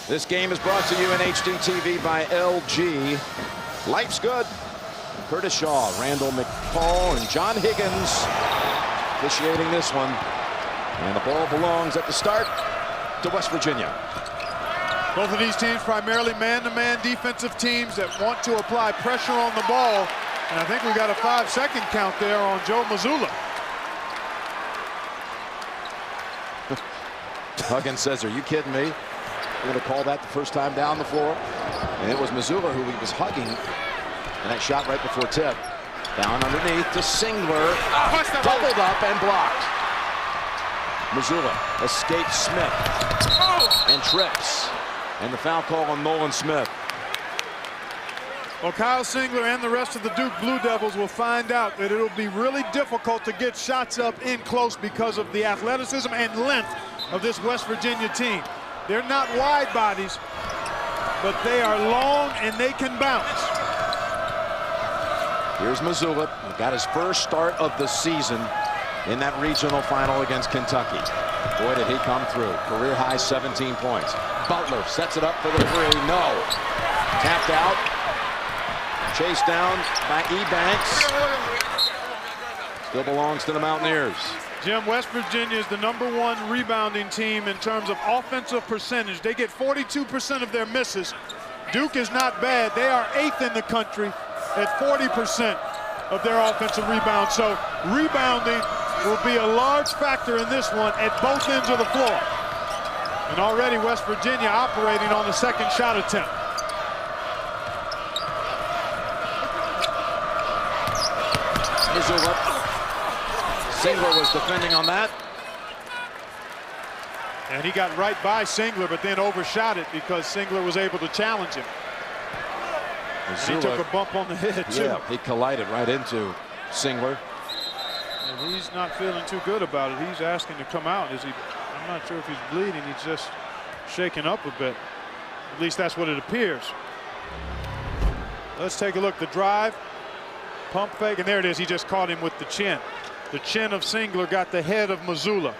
This game is brought to you in HDTV by LG. Life's good. Curtis Shaw, Randall McCall, and John Higgins officiating this one. And the ball belongs at the start to West Virginia. Both of these teams primarily man-to-man defensive teams that want to apply pressure on the ball. And I think we got a 5-second count there on Joe Mazzulla. Huggins says, are you kidding me? We're going to call that the first time down the floor. And it was Mazzulla who he was hugging. And that shot right before tip. Down underneath to Singler. Doubled up and blocked. Mazzulla escapes Smith. And trips. And the foul call on Nolan Smith. Well, Kyle Singler and the rest of the Duke Blue Devils will find out that it'll be really difficult to get shots up in close because of the athleticism and length of this West Virginia team. They're not wide bodies, but they are long and they can bounce. Here's Mazzulla, who got his first start of the season in that regional final against Kentucky. Boy, did he come through. Career high 17 points. Butler sets it up for the three. No. Tapped out. Chased down by Ebanks. Still belongs to the Mountaineers. Jim, West Virginia is the #1 rebounding team in terms of offensive percentage. They get 42% of their misses. Duke is not bad. They are 8th in the country at 40% of their offensive rebounds. So rebounding will be a large factor in this one at both ends of the floor. And already West Virginia operating on the second shot attempt. Mazzulla. Singler was defending on that. And he got right by Singler, but then overshot it because Singler was able to challenge him. And he took a bump on the head, too. Yeah, he collided right into Singler. And he's not feeling too good about it. He's asking to come out. I'm not sure if he's bleeding. He's just shaking up a bit. At least that's what it appears. Let's take a look. The drive, pump fake, and there it is. He just caught him with the chin. The chin of Singler got the head of Mazzulla.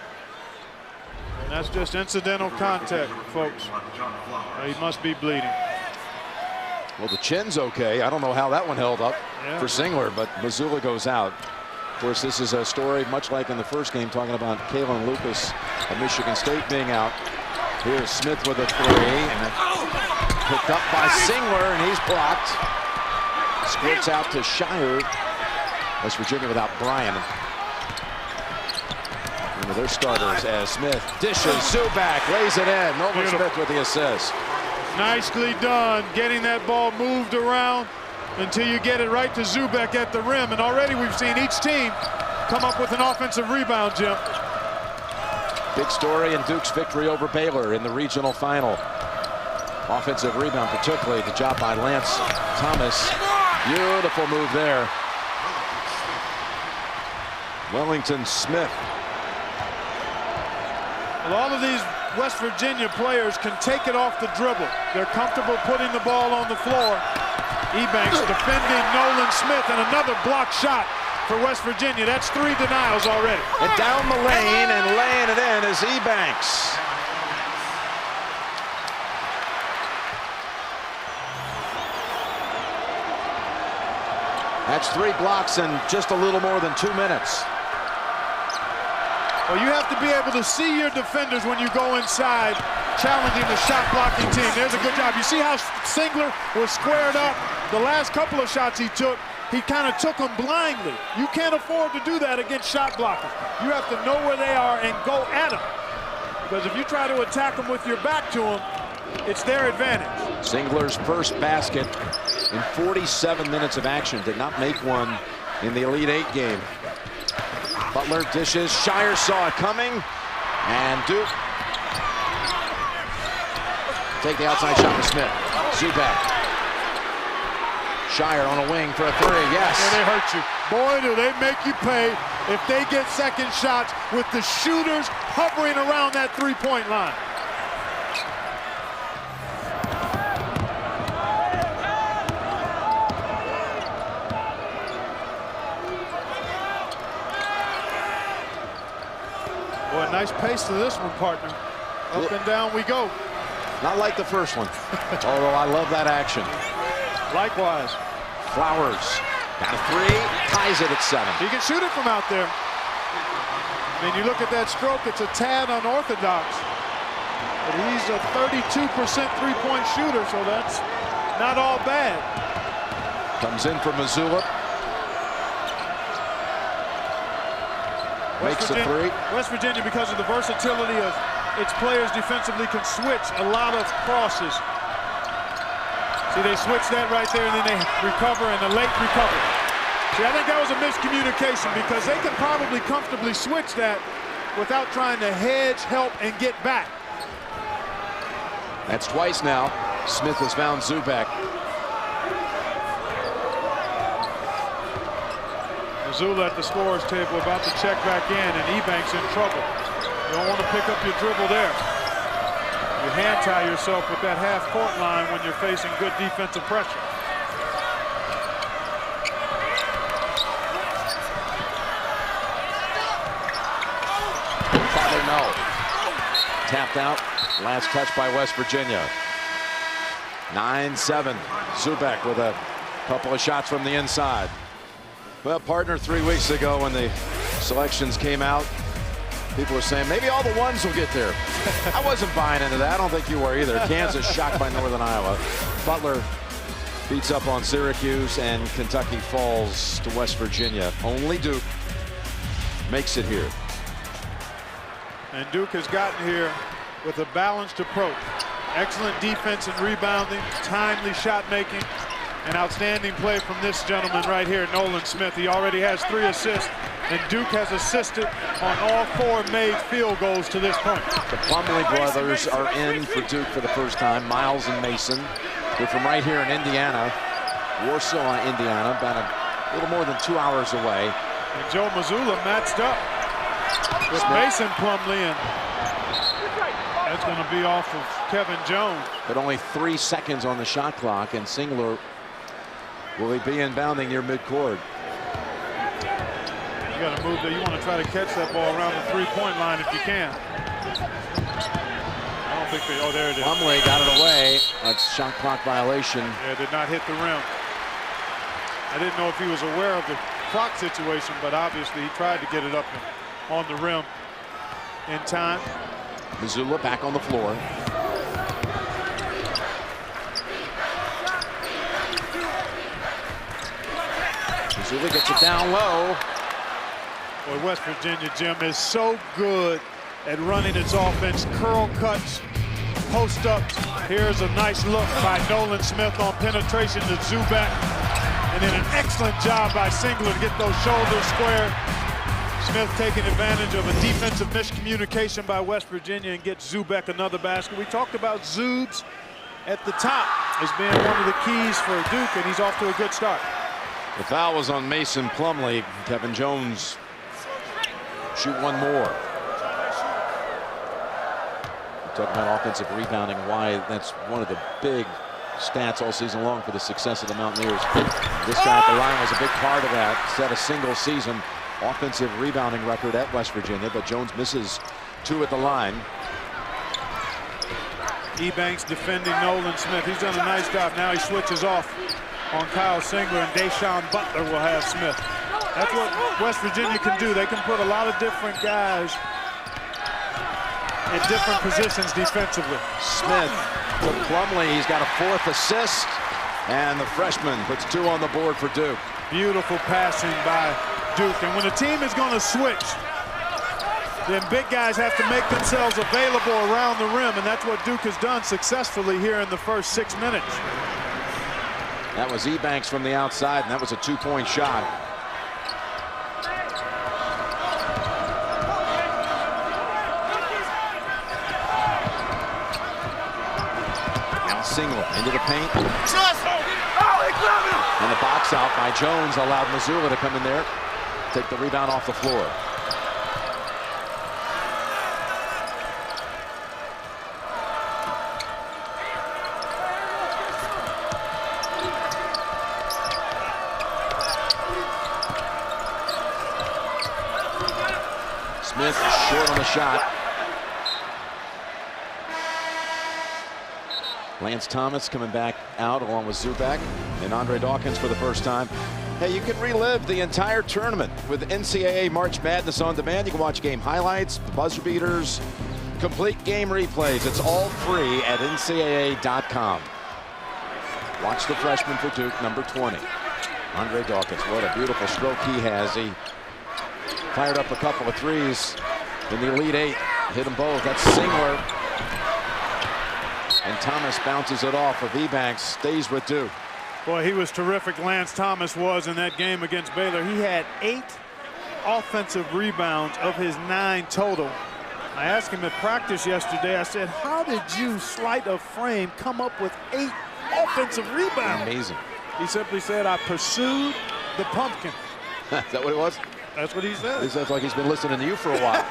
And that's just incidental contact, folks. He must be bleeding. Well, the chin's okay. I don't know how that one held up for Singler, but Mazzulla goes out. Of course, this is a story much like in the first game, talking about Kalen Lucas of Michigan State being out. Here's Smith with a three, and picked up by Singler, and he's blocked. Squirts out to Shire. West Virginia without Bryan. One of their starters as Smith dishes. Zuback lays it in. Nolan Smith with the assist. Nicely done, getting that ball moved around until you get it right to Zuback at the rim. And already we've seen each team come up with an offensive rebound, Jim. Big story in Duke's victory over Baylor in the regional final. Offensive rebound, particularly the job by Lance Thomas. Beautiful move there. Wellington Smith. Well, all of these West Virginia players can take it off the dribble. They're comfortable putting the ball on the floor. Ebanks defending Nolan Smith, and another block shot for West Virginia. That's 3 denials already. And down the lane and laying it in is Ebanks. That's 3 blocks in just a little more than 2 minutes. Well, you have to be able to see your defenders when you go inside, challenging the shot blocking team. There's a good job. You see how Singler was squared up? The last couple of shots he took, he kind of took them blindly. You can't afford to do that against shot blockers. You have to know where they are and go at them. Because if you try to attack them with your back to them, it's their advantage. Singler's first basket in 47 minutes of action. Did not make one in the Elite 8 game. Butler dishes. Shire saw it coming. And Duke take the outside shot to Smith. Zuback. Shire on a wing for a three. Yes. Yeah, they hurt you. Boy, do they make you pay if they get second shots with the shooters hovering around that three-point line. Boy, nice pace to this one, partner. Up and down we go. Not like the first one, although I love that action. Likewise. Flowers got a 3, ties it at 7. He can shoot it from out there. I mean, you look at that stroke, it's a tad unorthodox. But he's a 32% three-point shooter, so that's not all bad. Comes in for Missoula. Makes a 3. West Virginia, because of the versatility of its players defensively, can switch a lot of crosses. See, they switch that right there, and then they recover, and a late recovery. See, I think that was a miscommunication because they can probably comfortably switch that without trying to hedge, help, and get back. That's twice now. Smith has found Zubak. Missoula at the scorer's table about to check back in, and Ebanks in trouble. You don't want to pick up your dribble there. You hand tie yourself with that half-court line when you're facing good defensive pressure. Father, no. Tapped out. Last touch by West Virginia. 9-7. Zubak with a couple of shots from the inside. Well, partner, 3 weeks ago when the selections came out, people were saying maybe all the ones will get there. I wasn't buying into that. I don't think you were either. Kansas shocked by Northern Iowa. Butler beats up on Syracuse, and Kentucky falls to West Virginia. Only Duke makes it here. And Duke has gotten here with a balanced approach. Excellent defense and rebounding, timely shot making, and outstanding play from this gentleman right here, Nolan Smith. He already has 3 assists, and Duke has assisted on all 4 made field goals to this point. The Plumlee brothers are in for Duke for the first time. Miles and Mason. They're from right here in Indiana, Warsaw, Indiana, about a little more than 2 hours away. And Joe Missoula matched up with Mason Plumlee, and that's going to be off of Kevin Jones. But only 3 seconds on the shot clock, and Singler will he be inbounding near midcourt. You got to move there. You want to try to catch that ball around the three-point line if you can. I don't think they. Oh, there it is. Plumlee got it away. That's shot clock violation. Yeah, did not hit the rim. I didn't know if he was aware of the clock situation, but obviously he tried to get it up on the rim in time. Missoula back on the floor. Missoula gets it down low. Boy, West Virginia, Jim, is so good at running its offense. Curl cuts, post ups. Here's a nice look by Nolan Smith on penetration to Zubak. And then an excellent job by Singler to get those shoulders squared. Smith taking advantage of a defensive miscommunication by West Virginia and gets Zubak another basket. We talked about Zubs at the top as being one of the keys for Duke, and he's off to a good start. The foul was on Mason Plumlee. Kevin Jones shoot one more. Talking about offensive rebounding, why that's one of the big stats all season long for the success of the Mountaineers. This guy at the line was a big part of that. Set a single season offensive rebounding record at West Virginia, but Jones misses 2 at the line. Ebanks defending Nolan Smith. He's done a nice job. Now he switches off on Kyle Singler, and Deshaun Butler will have Smith. That's what West Virginia can do. They can put a lot of different guys at different positions defensively. Smith to Plumlee. He's got a 4th assist, and the freshman puts 2 on the board for Duke. Beautiful passing by Duke. And when a team is going to switch, then big guys have to make themselves available around the rim, and that's what Duke has done successfully here in the first 6 minutes. That was Ebanks from the outside, and that was a 2-point shot. Now Singler into the paint. And the box out by Jones allowed Missoula to come in there, take the rebound off the floor. Smith short on the shot. Lance Thomas coming back out along with Zubak and Andre Dawkins for the first time. Hey, you can relive the entire tournament with NCAA March Madness on demand. You can watch game highlights, the buzzer beaters, complete game replays. It's all free at ncaa.com. Watch the freshman for Duke, number 20. Andre Dawkins, what a beautiful stroke he has. He fired up a couple of threes in the Elite Eight. Hit them both. That's Singler. And Thomas bounces it off of Ebanks, stays with Duke. Boy, he was terrific. Lance Thomas was in that game against Baylor. He had 8 offensive rebounds of his 9 total. I asked him at practice yesterday, I said, how did you, sleight of frame, come up with 8 offensive rebounds? Amazing. He simply said, I pursued the pumpkin. Is that what it was? That's what he said. He sounds like he's been listening to you for a while.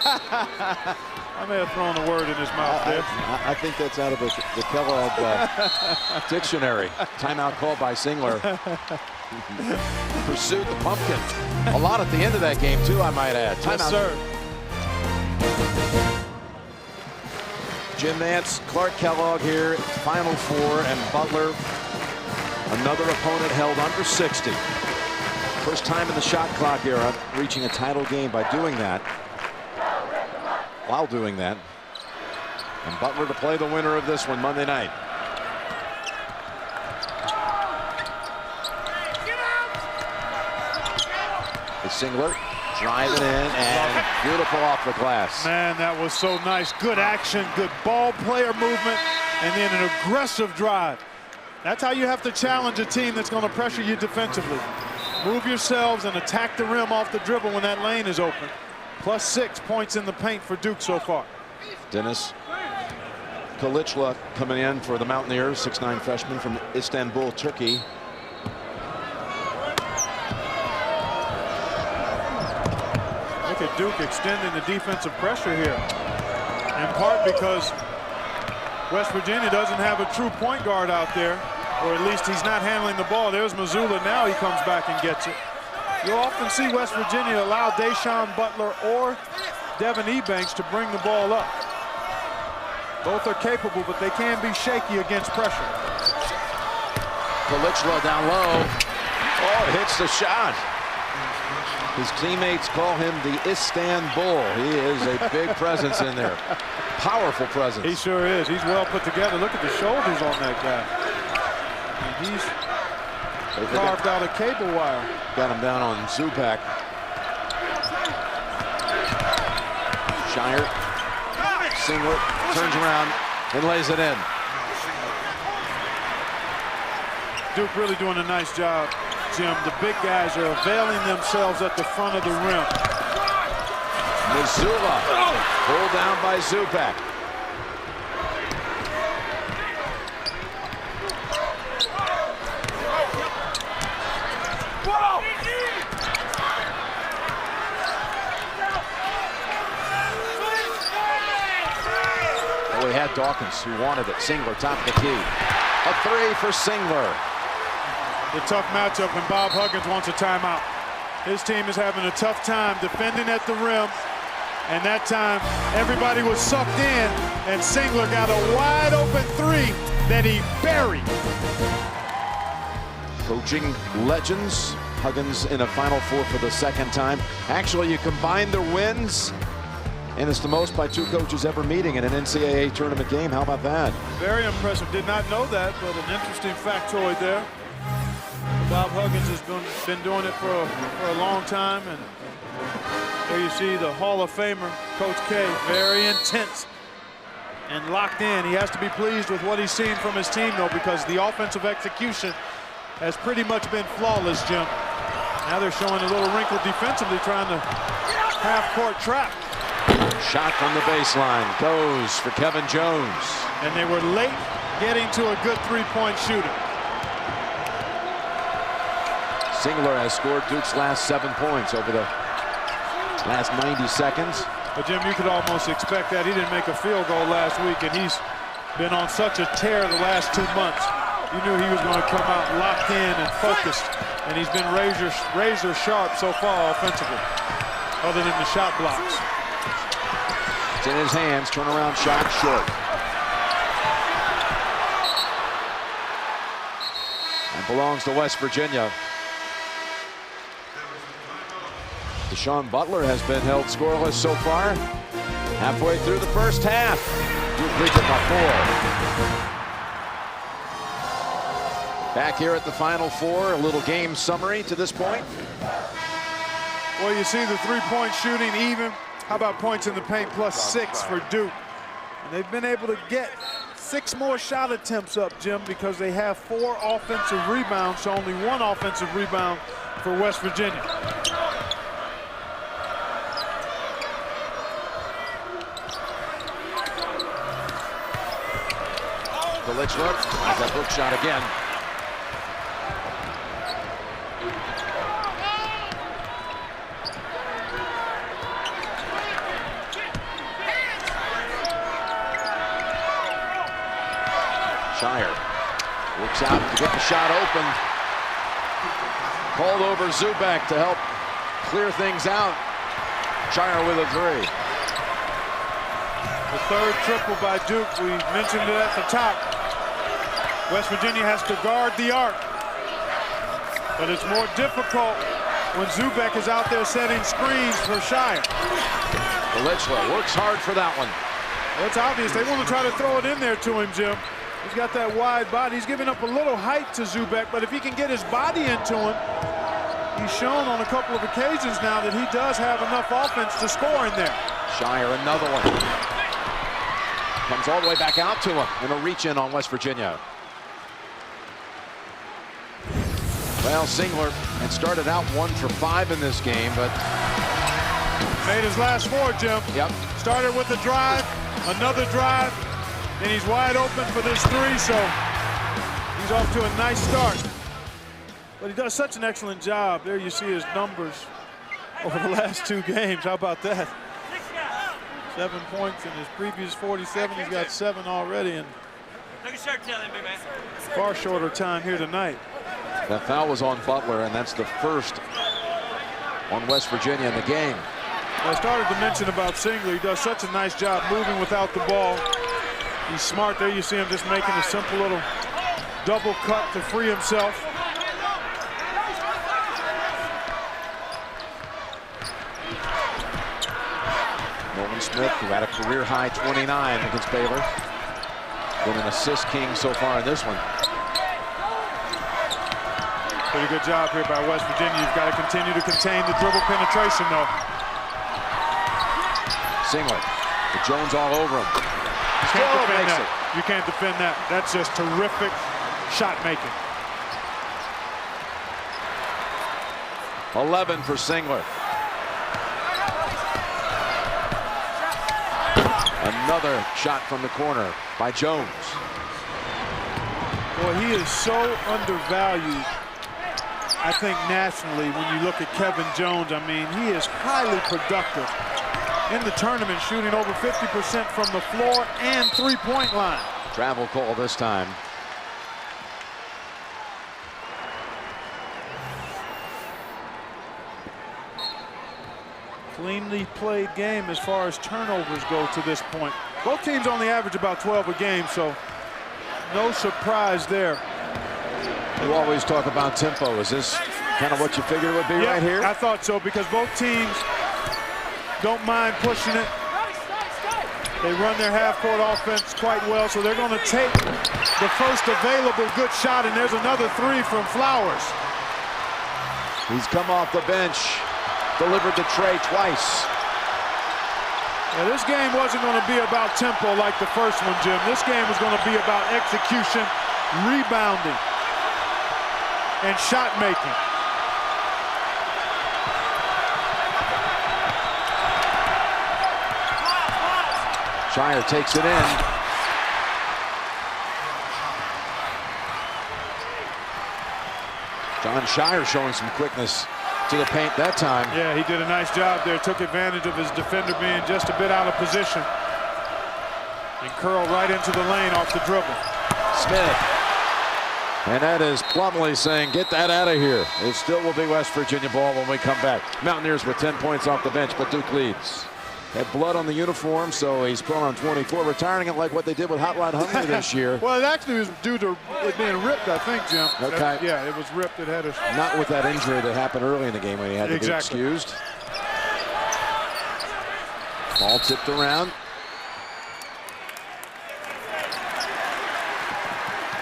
I may have thrown a word in his mouth there. I think that's out of the Kellogg dictionary. Timeout called by Singler. Pursued the pumpkin. A lot at the end of that game, too, I might add. Timeout. Yes, sir. Jim Nance, Clark Kellogg here, Final Four, and Butler. Another opponent held under 60. First time in the shot clock era, reaching a title game by doing that. While doing that. And Butler to play the winner of this one Monday night. The Singler driving in and beautiful off the glass. Man, that was so nice. Good action, good ball player movement, and then an aggressive drive. That's how you have to challenge a team that's going to pressure you defensively. Move yourselves and attack the rim off the dribble when that lane is open. Plus 6 points in the paint for Duke so far. Dennis Kalichla coming in for the Mountaineers, 6'9" freshman from Istanbul, Turkey. Look at Duke extending the defensive pressure here. In part because West Virginia doesn't have a true point guard out there, or at least he's not handling the ball. There's Mazzulla. Now he comes back and gets it. You'll often see West Virginia allow Deshaun Butler or Devin Ebanks to bring the ball up. Both are capable, but they can be shaky against pressure. Kalichla down low. Oh, hits the shot. His teammates call him the Istanbul. He is a big presence in there. Powerful presence. He sure is. He's well put together. Look at the shoulders on that guy. I mean, he's carved out a cable wire. Got him down on Zubak. Shire. Singler turns around and lays it in. Duke really doing a nice job, Jim. The big guys are availing themselves at the front of the rim. Mazzulla pulled down by Zubak. We had Dawkins who wanted it. Singler top of the key. A 3 for Singler. The tough matchup when Bob Huggins wants a timeout. His team is having a tough time defending at the rim. And that time, everybody was sucked in, and Singler got a wide open 3 that he buried. Coaching legends. Huggins in a Final Four for the second time. Actually, you combine their wins, and it's the most by 2 coaches ever meeting in an NCAA tournament game. How about that? Very impressive. Did not know that, but an interesting factoid there. Bob Huggins has been doing it for a long time, and there you see the Hall of Famer, Coach K, very intense and locked in. He has to be pleased with what he's seen from his team, though, because the offensive execution has pretty much been flawless, Jim. Now they're showing a little wrinkle defensively, trying to half-court trap. Shot from the baseline goes for Kevin Jones. And they were late getting to a good three-point shooter. Singler has scored Duke's last 7 points over the last 90 seconds. But Jim, you could almost expect that. He didn't make a field goal last week, and he's been on such a tear the last 2 months. You knew he was going to come out locked in and focused, and he's been razor sharp so far offensively, other than the shot blocks. It's in his hands, turnaround shot short. It belongs to West Virginia. Deshaun Butler has been held scoreless so far. Halfway through the first half. Duke leads it by 4. Back here at the Final Four, a little game summary to this point. Well, you see the three-point shooting even. How about points in the paint +6 for Duke? And they've been able to get 6 more shot attempts up, Jim, because they have 4 offensive rebounds, so only 1 offensive rebound for West Virginia. Plumlee has that hook shot again. Shire looks out to get the shot open. Called over Zubak to help clear things out. Shire with a 3. The third triple by Duke. We mentioned it at the top. West Virginia has to guard the arc. But it's more difficult when Zubak is out there setting screens for Shire. Plumlee works hard for that one. Well, it's obvious. They want to try to throw it in there to him, Jim. He's got that wide body. He's giving up a little height to Zubak, but if he can get his body into him, he's shown on a couple of occasions now that he does have enough offense to score in there. Shire, another one. Comes all the way back out to him in a reach-in on West Virginia. Well, Singler had started out 1 for 5 in this game, but made his last 4, Jim. Yep. Started with a drive, another drive, and he's wide open for this 3, so he's off to a nice start. But he does such an excellent job. There you see his numbers over the last 2 games. How about that? 7 points in his previous 47. He's got 7 already, and far shorter time here tonight. That foul was on Butler, and that's the first on West Virginia in the game. I started to mention about Singler. He does such a nice job moving without the ball. He's smart. There you see him just making a simple little double cut to free himself. Nolan Smith, who had a career-high 29 against Baylor. Been an assist king so far in this one. Pretty good job here by West Virginia. You've got to continue to contain the dribble penetration, though. Singler, with Jones all over him. You can't defend that. That's just terrific shot making. 11 for Singler. Another shot from the corner by Jones. Boy, he is so undervalued, I think, nationally. When you look at Kevin Jones, I mean, he is highly productive in the tournament, shooting over 50% from the floor and three-point line. Travel call this time. Cleanly played game as far as turnovers go to this point. Both teams only average about 12 a game, so no surprise there. You always talk about tempo. Is this kind of what you figured it would be right here? I thought so, because both teams don't mind pushing it. They run their half-court offense quite well, so they're going to take the first available good shot, and there's another 3 from Flowers. He's come off the bench, delivered to Trey twice. Now, this game wasn't going to be about tempo like the first one, Jim. This game was going to be about execution, rebounding, and shot making. Shire takes it in. John Shire showing some quickness to the paint that time. Yeah, he did a nice job there. Took advantage of his defender being just a bit out of position. And curled right into the lane off the dribble. Smith. And that is Plumlee saying, get that out of here. It still will be West Virginia ball when we come back. Mountaineers with 10 points off the bench, but Duke leads. Had blood on the uniform, so he's put on 24, retiring it like what they did with Hot Rod Hundley this year. Well, it actually was due to it being ripped, I think, Jim. Okay. Yeah, it was ripped. It had a... Not with that injury that happened early in the game when he had to be excused. Ball tipped around.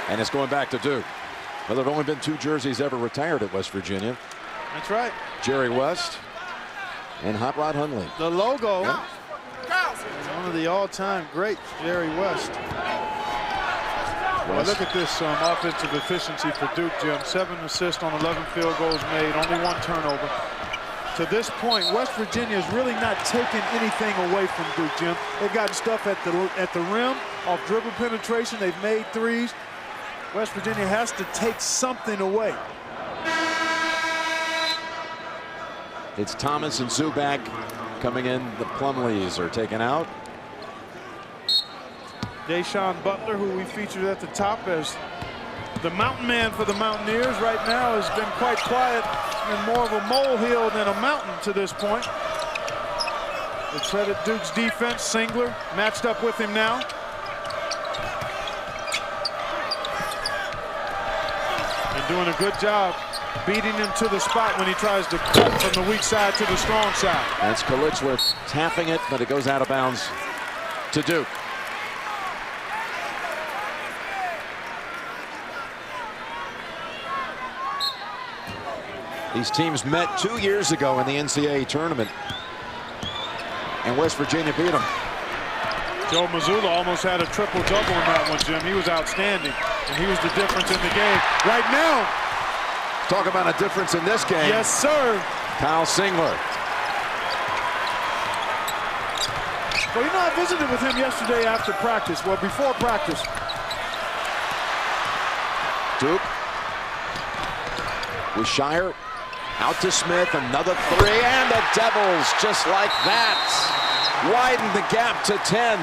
And it's going back to Duke. Well, there have only been 2 jerseys ever retired at West Virginia. That's right. Jerry West and Hot Rod Hundley. The logo. Yeah. One of the all-time greats, Jerry West. Well, look at this offensive efficiency for Duke, Jim. 7 assists on 11 field goals made, only 1 turnover. To this point, West Virginia is really not taking anything away from Duke, Jim. They've gotten stuff at the rim, off dribble penetration. They've made threes. West Virginia has to take something away. It's Thomas and Zubac coming in. The Plumlees are taken out. Deshaun Butler, who we featured at the top as the mountain man for the Mountaineers, right now has been quite quiet. It's been more of a molehill than a mountain to this point. The credit Duke's defense. Singler matched up with him now. And doing a good job beating him to the spot when he tries to cut from the weak side to the strong side. That's Kalichler tapping it, but it goes out of bounds to Duke. These teams met 2 years ago in the NCAA tournament, and West Virginia beat them. Joe Mazzulla almost had a triple-double in that one, Jim. He was outstanding, and he was the difference in the game. Right now, talk about a difference in this game. Yes, sir. Kyle Singler. Well, you know, I visited with him yesterday after practice. Well, before practice. Duke with Shire. Out to Smith, another 3, and the Devils, just like that, widen the gap to 10.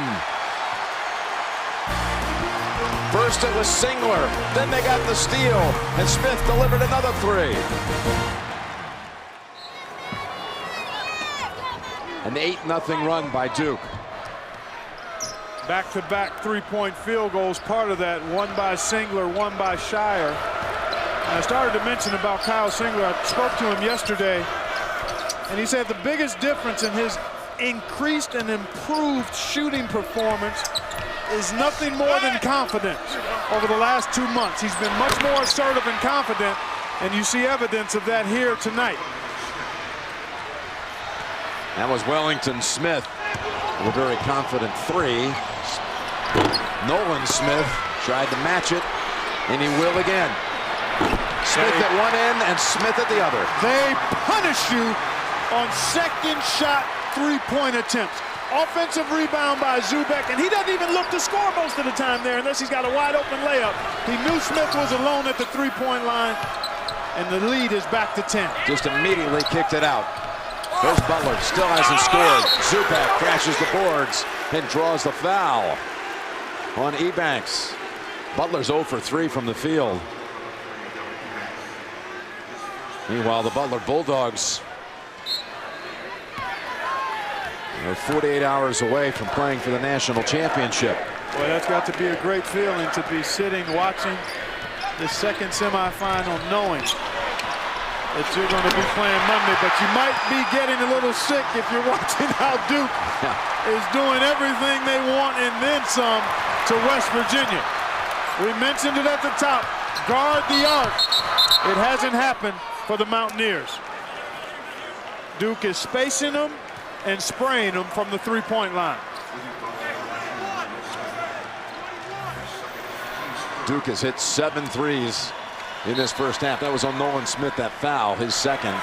First it was Singler, then they got the steal, and Smith delivered another 3. An 8-0 run by Duke. Back-to-back three-point field goals, part of that, one by Singler, one by Shire. I started to mention about Kyle Singler. I spoke to him yesterday, and he said the biggest difference in his increased and improved shooting performance is nothing more than confidence over the last 2 months. He's been much more assertive and confident, and you see evidence of that here tonight. That was Wellington Smith with a very confident 3. Nolan Smith tried to match it, and he will again. Smith at one end and Smith at the other. They punish you on second shot three-point attempts. Offensive rebound by Zubac, and he doesn't even look to score most of the time there unless he's got a wide open layup. He knew Smith was alone at the three-point line, and the lead is back to 10. Just immediately kicked it out. There's Butler, still hasn't scored. Zubac crashes the boards and draws the foul on Ebanks. Butler's 0 for 3 from the field. Meanwhile, the Butler Bulldogs are 48 hours away from playing for the national championship. Boy, that's got to be a great feeling to be sitting watching the second semifinal, knowing that you're going to be playing Monday, but you might be getting a little sick if you're watching how Duke is doing everything they want and then some to West Virginia. We mentioned it at the top. Guard the arc. It hasn't happened for the Mountaineers. Duke is spacing them and spraying them from the three-point line. Duke has hit 7 threes in this first half. That was on Nolan Smith, that foul, his second. And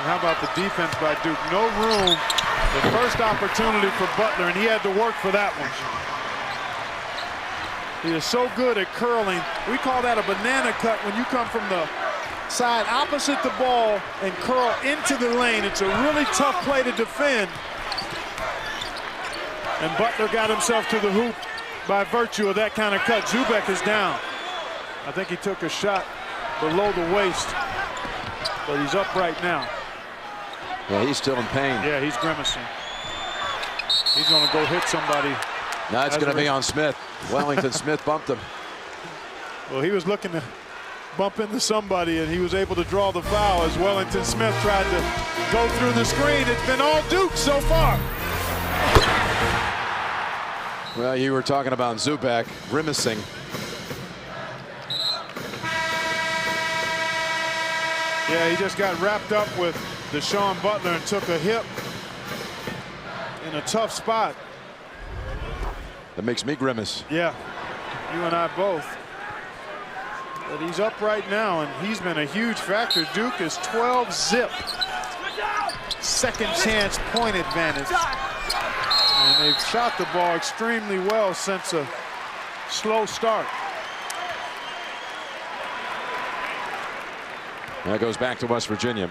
how about the defense by Duke? No room. The first opportunity for Butler, and he had to work for that one. He is so good at curling. We call that a banana cut when you come from the side opposite the ball and curl into the lane. It's a really tough play to defend. And Butler got himself to the hoop by virtue of that kind of cut. Zubac is down. I think he took a shot below the waist. but he's up right now. Yeah, he's still in pain. Yeah, he's grimacing. He's going to go hit somebody. Now it's going to be on Smith. Wellington Smith bumped him. Well, he was looking to bump into somebody, and he was able to draw the foul as Wellington Smith tried to go through the screen. It's been all Duke so far. Well, you were talking about Zubak grimacing. Yeah, he just got wrapped up with Deshaun Butler and took a hip in a tough spot. That makes me grimace. Yeah, you and I both. But he's up right now, and he's been a huge factor. Duke is 12 zip. Second chance point advantage. And they've shot the ball extremely well since a slow start. That goes back to West Virginia.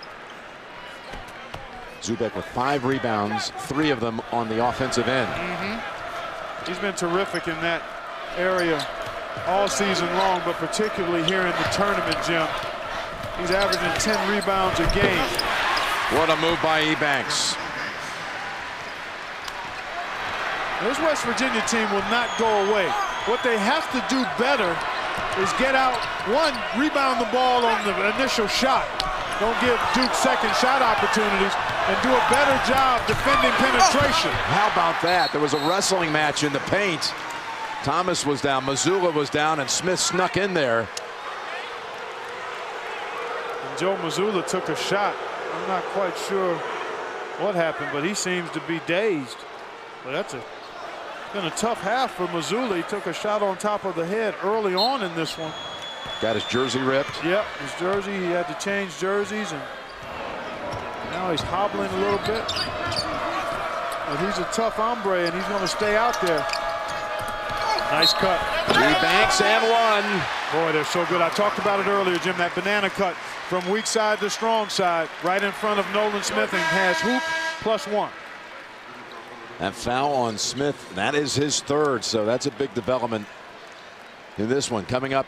Zubak with 5 rebounds, 3 of them on the offensive end. He's been terrific in that area all season long, but particularly here in the tournament, Jim. He's averaging 10 rebounds a game. What a move by Ebanks. This West Virginia team will not go away. What they have to do better is get out, one, rebound the ball on the initial shot. Don't give Duke second shot opportunities, and do a better job defending penetration. How about that? There was a wrestling match in the paint. Thomas was down, Mazzulla was down, and Smith snuck in there. And Joe Mazzulla took a shot. I'm not quite sure what happened, but he seems to be dazed. But that's been a tough half for Mazzulla. He took a shot on top of the head early on in this one. Got his jersey ripped. Yep, his jersey. He had to change jerseys, and now he's hobbling a little bit. But he's a tough hombre, and he's going to stay out there. Nice cut. Ebanks and one. Boy, they're so good. I talked about it earlier, Jim. That banana cut from weak side to strong side, right in front of Nolan Smith, and has hoop +1. That foul on Smith, that is his 3rd, so that's a big development in this one. Coming up,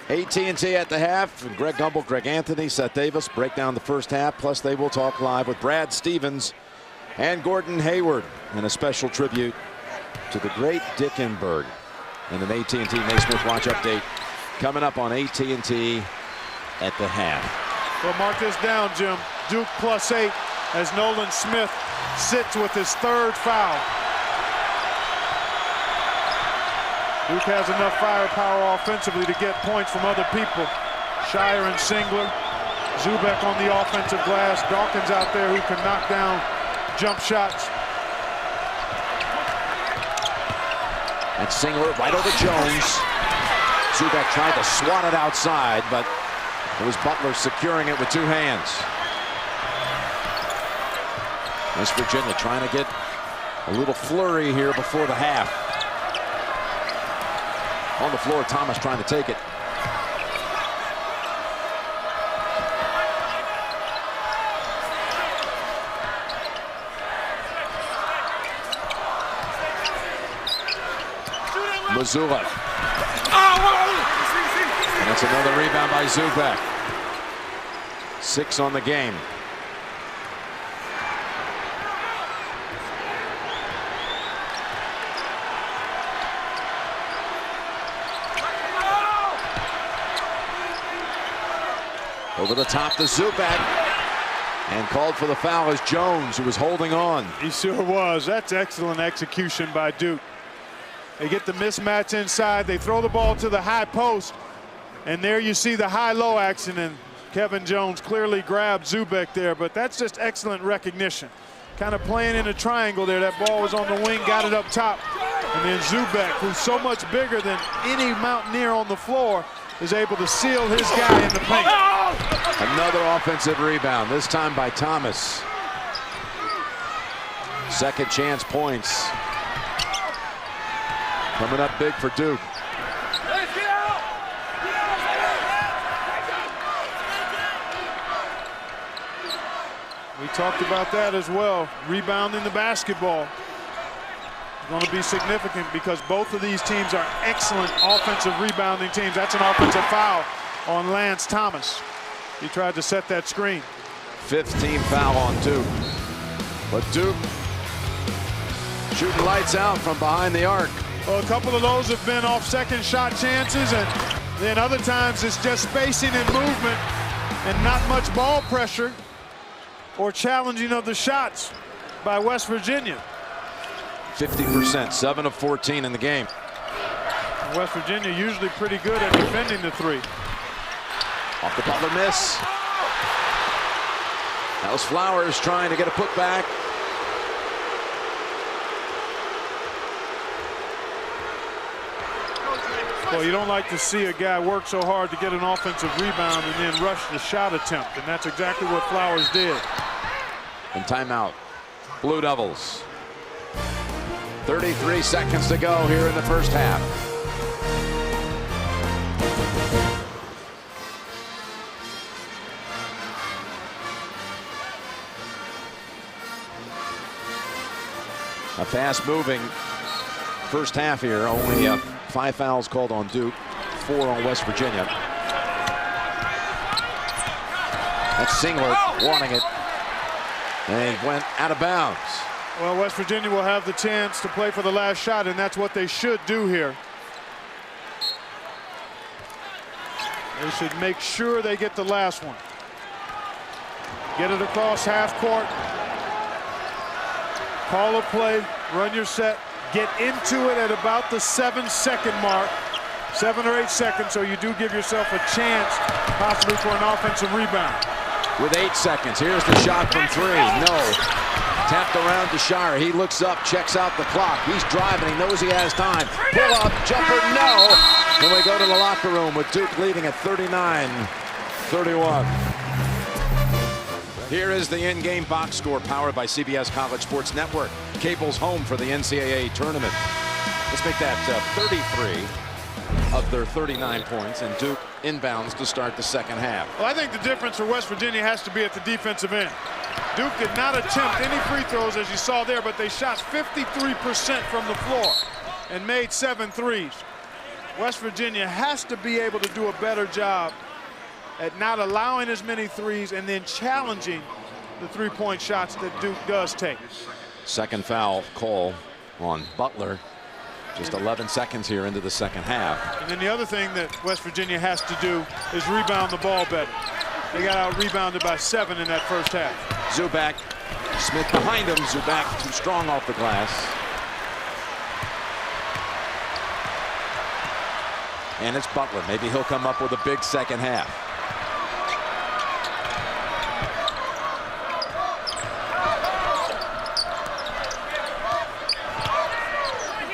AT&T at the half. Greg Gumbel, Greg Anthony, Seth Davis break down the first half. Plus, they will talk live with Brad Stevens and Gordon Hayward, and a special tribute to the great Dick Enberg. And an AT&T Naismith Watch update coming up on AT&T at the half. Well, mark this down, Jim. Duke +8 as Nolan Smith sits with his 3rd foul. Duke has enough firepower offensively to get points from other people. Shire and Singler. Zubak on the offensive glass. Dawkins out there who can knock down jump shots. And Singler right over Jones. Zubak tried to swat it outside, but it was Butler securing it with 2 hands. West Virginia trying to get a little flurry here before the half. On the floor, Thomas trying to take it. Mazzulla. And that's another rebound by Zubak. 6 on the game. Over the top to Zubak, and called for the foul is Jones, who was holding on. He sure was. That's excellent execution by Duke. They get the mismatch inside. They throw the ball to the high post, and there you see the high-low action, and Kevin Jones clearly grabbed Zubak there, but that's just excellent recognition. Kind of playing in a triangle there. That ball was on the wing, got it up top, and then Zubak, who's so much bigger than any Mountaineer on the floor, is able to seal his guy in the paint. Another offensive rebound, this time by Thomas. Second chance points. Coming up big for Duke. We talked about that as well. Rebounding the basketball is going to be significant because both of these teams are excellent offensive rebounding teams. That's an offensive foul on Lance Thomas. He tried to set that screen. 15th foul on Duke. But Duke shooting lights out from behind the arc. Well, a couple of those have been off second shot chances, and then other times it's just spacing and movement and not much ball pressure or challenging of the shots by West Virginia. 50%, 7 of 14 in the game. West Virginia usually pretty good at defending the three. Off the Butler miss. That was Flowers trying to get a putback. Well, you don't like to see a guy work so hard to get an offensive rebound and then rush the shot attempt, and that's exactly what Flowers did. And timeout. Blue Devils. 33 seconds to go here in the first half. A fast-moving first half here. Only 5 fouls called on Duke, 4 on West Virginia. That's Singler wanting it. And he went out of bounds. Well, West Virginia will have the chance to play for the last shot, and that's what they should do here. They should make sure they get the last one. Get it across half court. Call a play, run your set, get into it at about the 7-second mark. 7 or 8 seconds, so you do give yourself a chance possibly for an offensive rebound. With 8 seconds, here's the shot from 3. No. Tapped around to Shire. He looks up, checks out the clock. He's driving, he knows he has time. Pull up, jumper, no. And we go to the locker room with Duke leading at 39-31. Here is the in-game box score powered by CBS College Sports Network. Cable's home for the NCAA tournament. Let's make that 33 of their 39 points, and Duke inbounds to start the second half. Well, I think the difference for West Virginia has to be at the defensive end. Duke did not attempt any free throws, as you saw there, but they shot 53% from the floor and made 7 threes. West Virginia has to be able to do a better job at not allowing as many threes and then challenging the three-point shots that Duke does take. Second foul call on Butler. Just 11 seconds here into the second half. And then the other thing that West Virginia has to do is rebound the ball better. They got out-rebounded by 7 in that first half. Zubac, Smith behind him. Zubac too strong off the glass. And it's Butler. Maybe he'll come up with a big second half.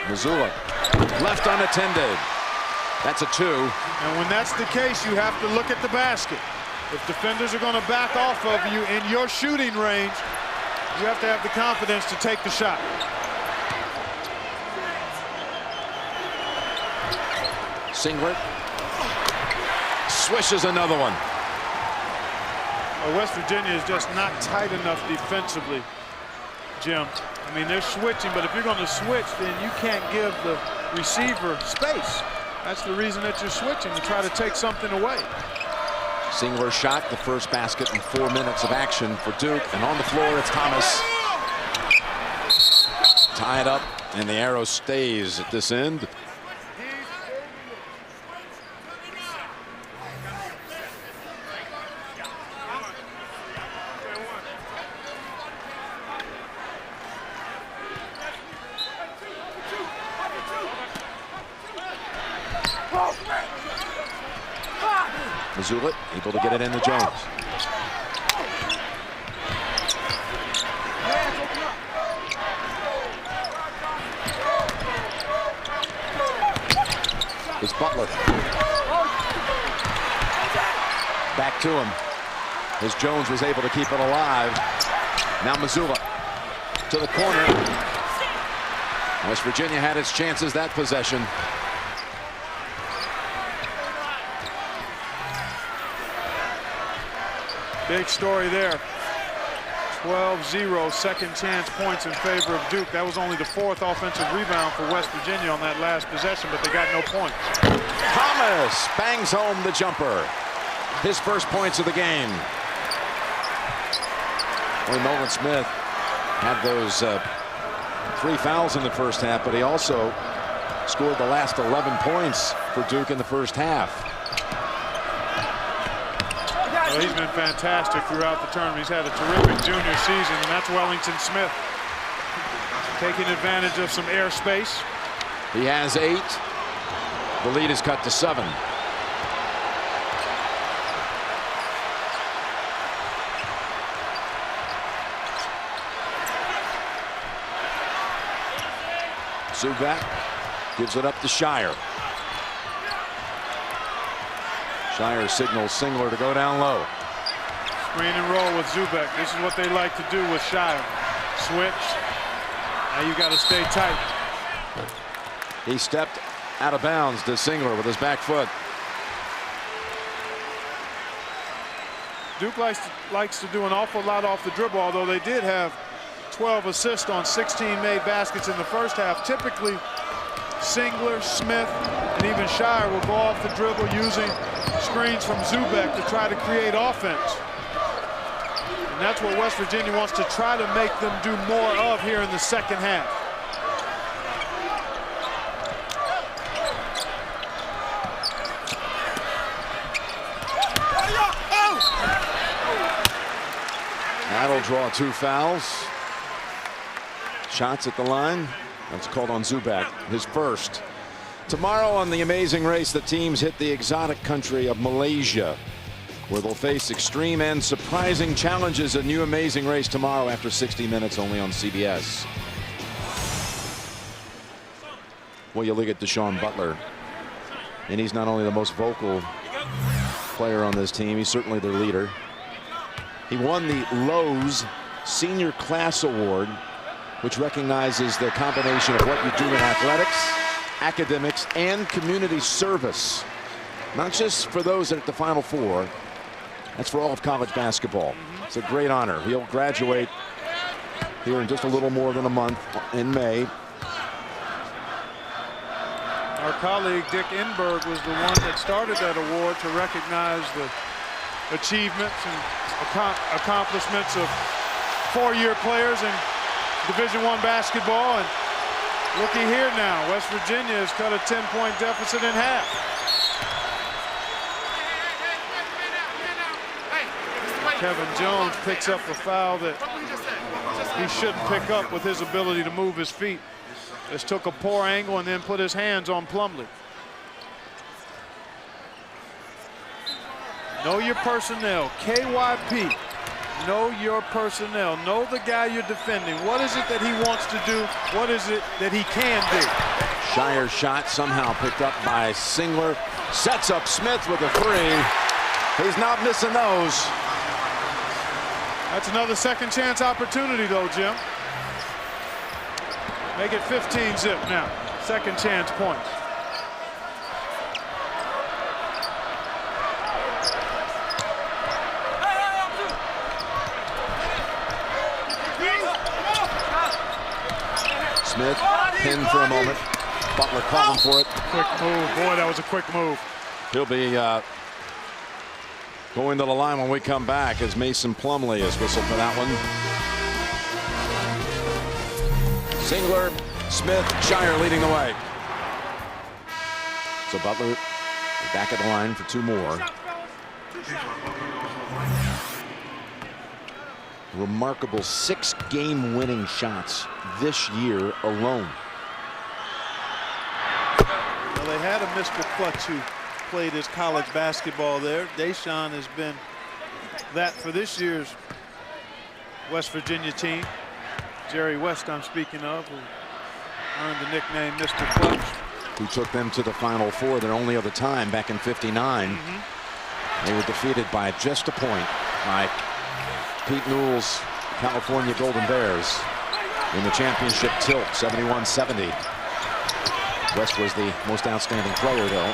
Missoula left unattended. That's a 2. And when that's the case, you have to look at the basket. If defenders are going to back off of you in your shooting range, you have to have the confidence to take the shot. Singlet swishes another one. Well, West Virginia is just not tight enough defensively, Jim. I mean, they're switching, but if you're going to switch, then you can't give the receiver space. That's the reason that you're switching, to try to take something away. Singler shot the first basket in 4 minutes of action for Duke, and on the floor it's Thomas. Tied up, and the arrow stays at this end. Missoula able to get it into Jones. It's Butler. Back to him. As Jones was able to keep it alive. Now Missoula to the corner. West Virginia had its chances that possession. Big story there. 12-0 second chance points in favor of Duke. That was only the 4th offensive rebound for West Virginia on that last possession, but they got no points. Thomas bangs home the jumper. his first points of the game. Nolan Smith had those 3 fouls in the first half, but he also scored the last 11 points for Duke in the first half. Well, he's been fantastic throughout the tournament. He's had a terrific junior season, and that's Wellington Smith taking advantage of some airspace. He has 8. The lead is cut to 7. Zubak gives it up to Shire. Shire signals Singler to go down low. Screen and roll with Zubak. This is what they like to do with Shire. Switch. Now you got to stay tight. He stepped out of bounds to Singler with his back foot. Duke likes to do an awful lot off the dribble, although they did have 12 assists on 16 made baskets in the first half. Typically, Singler, Smith, and even Shire will go off the dribble using screens from Zubak to try to create offense. And that's what West Virginia wants to try to make them do more of here in the second half. That'll draw 2 fouls. Shots at the line. That's called on Zubak, his first. Tomorrow on The Amazing Race, the teams hit the exotic country of Malaysia, where they'll face extreme and surprising challenges. A new Amazing Race tomorrow after 60 minutes, only on CBS. Well, you look at Deshaun Butler, and he's not only the most vocal player on this team, he's certainly their leader. He won the Lowe's Senior Class Award, which recognizes the combination of what you do in athletics, academics, and community service. Not just for those at the Final Four, that's for all of college basketball. It's a great honor. He'll graduate here in just a little more than a month in May. Our colleague Dick Enberg was the one that started that award to recognize the achievements and accomplishments of 4-year players in Division I basketball. And looky here now, West Virginia has cut a 10-point deficit in half. Kevin Jones picks up a foul that he shouldn't pick up with his ability to move his feet. Just took a poor angle and then put his hands on Plumlee. Know your personnel. KYP. Know your personnel. Know the guy you're defending. What is it that he wants to do? What is it that he can do? Shire's shot somehow picked up by Singler. Sets up Smith with a 3. He's not missing those. That's another second chance opportunity though, Jim. Make it 15 zip now. Second chance points. Smith pinned for a moment. Butler calling for it. Quick move. Boy, that was a quick move. He'll be going to the line when we come back as Mason Plumlee is whistled for that one. Singler, Smith, Shire leading the way. So Butler back at the line for 2 more. Remarkable 6 game-winning shots this year alone. Well, they had a Mr. Clutch who played his college basketball there. Deshaun has been that for this year's West Virginia team. Jerry West, I'm speaking of, who earned the nickname Mr. Clutch. Who took them to the Final Four their only other time back in '59. They were defeated by just a point by Pete Newell's California Golden Bears in the championship tilt, 71-70. West was the most outstanding player, though.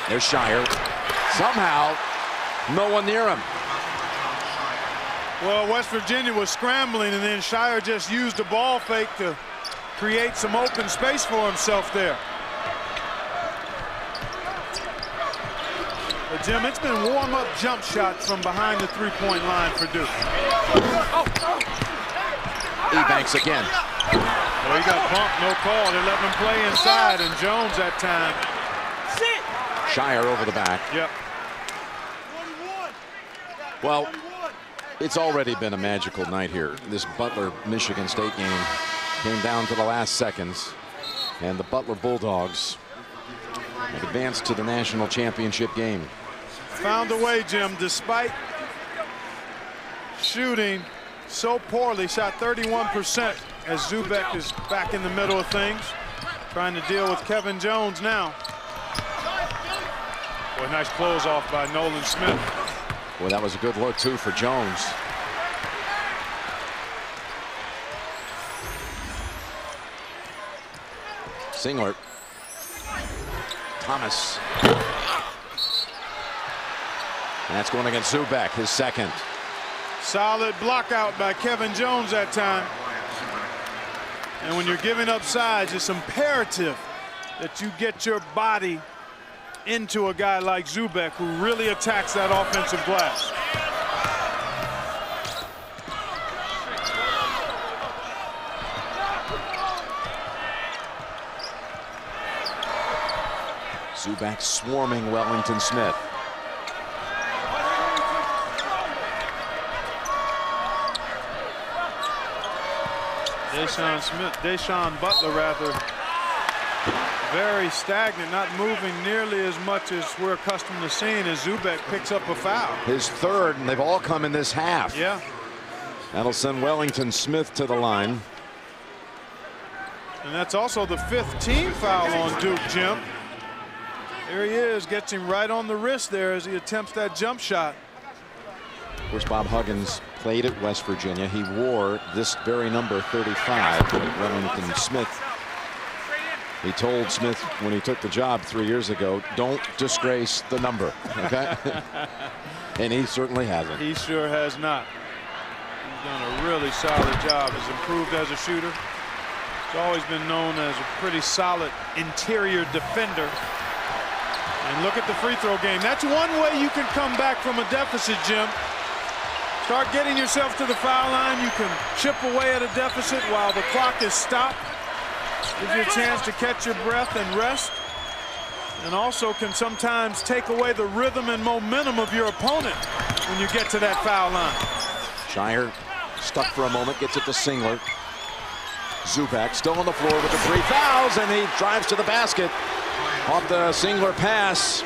There's Shire. Somehow, no one near him. Well, West Virginia was scrambling, and then Shire just used a ball fake to create some open space for himself there. But Jim, it's been warm-up jump shots from behind the three-point line for Duke. Ebanks again. Well, he got bumped, no call. They let him play inside, and Jones that time. Shire over the back. Yep. Well, it's already been a magical night here. This Butler-Michigan State game came down to the last seconds, and the Butler Bulldogs have advanced to the national championship game. Found a way, Jim, despite shooting so poorly, shot 31% as Zubek is back in the middle of things, trying to deal with Kevin Jones now. Boy, nice close off by Nolan Smith. Boy, that was a good look, too, for Jones. Singler. Thomas. And that's going against Zubek, his second. Solid block out by Kevin Jones that time. And when you're giving up sides, it's imperative that you get your body into a guy like Zubek, who really attacks that offensive glass. Zubek swarming Wellington Smith. Deshaun Butler rather, very stagnant, not moving nearly as much as we're accustomed to seeing as Zubek picks up a foul. His third, and they've all come in this half. Yeah. That'll send Wellington Smith to the line. And that's also the 5th team foul on Duke, Jim. There he is, gets him right on the wrist there as he attempts that jump shot. Of course, Bob Huggins played at West Virginia. He wore this very number 35 with Wellington Smith. He told Smith when he took the job 3 years ago, don't disgrace the number, okay? And he certainly hasn't. He sure has not. He's done a really solid job. He's improved as a shooter. He's always been known as a pretty solid interior defender. And look at the free throw game. That's one way you can come back from a deficit, Jim. Start getting yourself to the foul line. You can chip away at a deficit while the clock is stopped. Gives you a chance to catch your breath and rest. And also can sometimes take away the rhythm and momentum of your opponent when you get to that foul line. Shire stuck for a moment, gets it to Singler. Zubek still on the floor with the 3 fouls, and he drives to the basket off the Singler pass.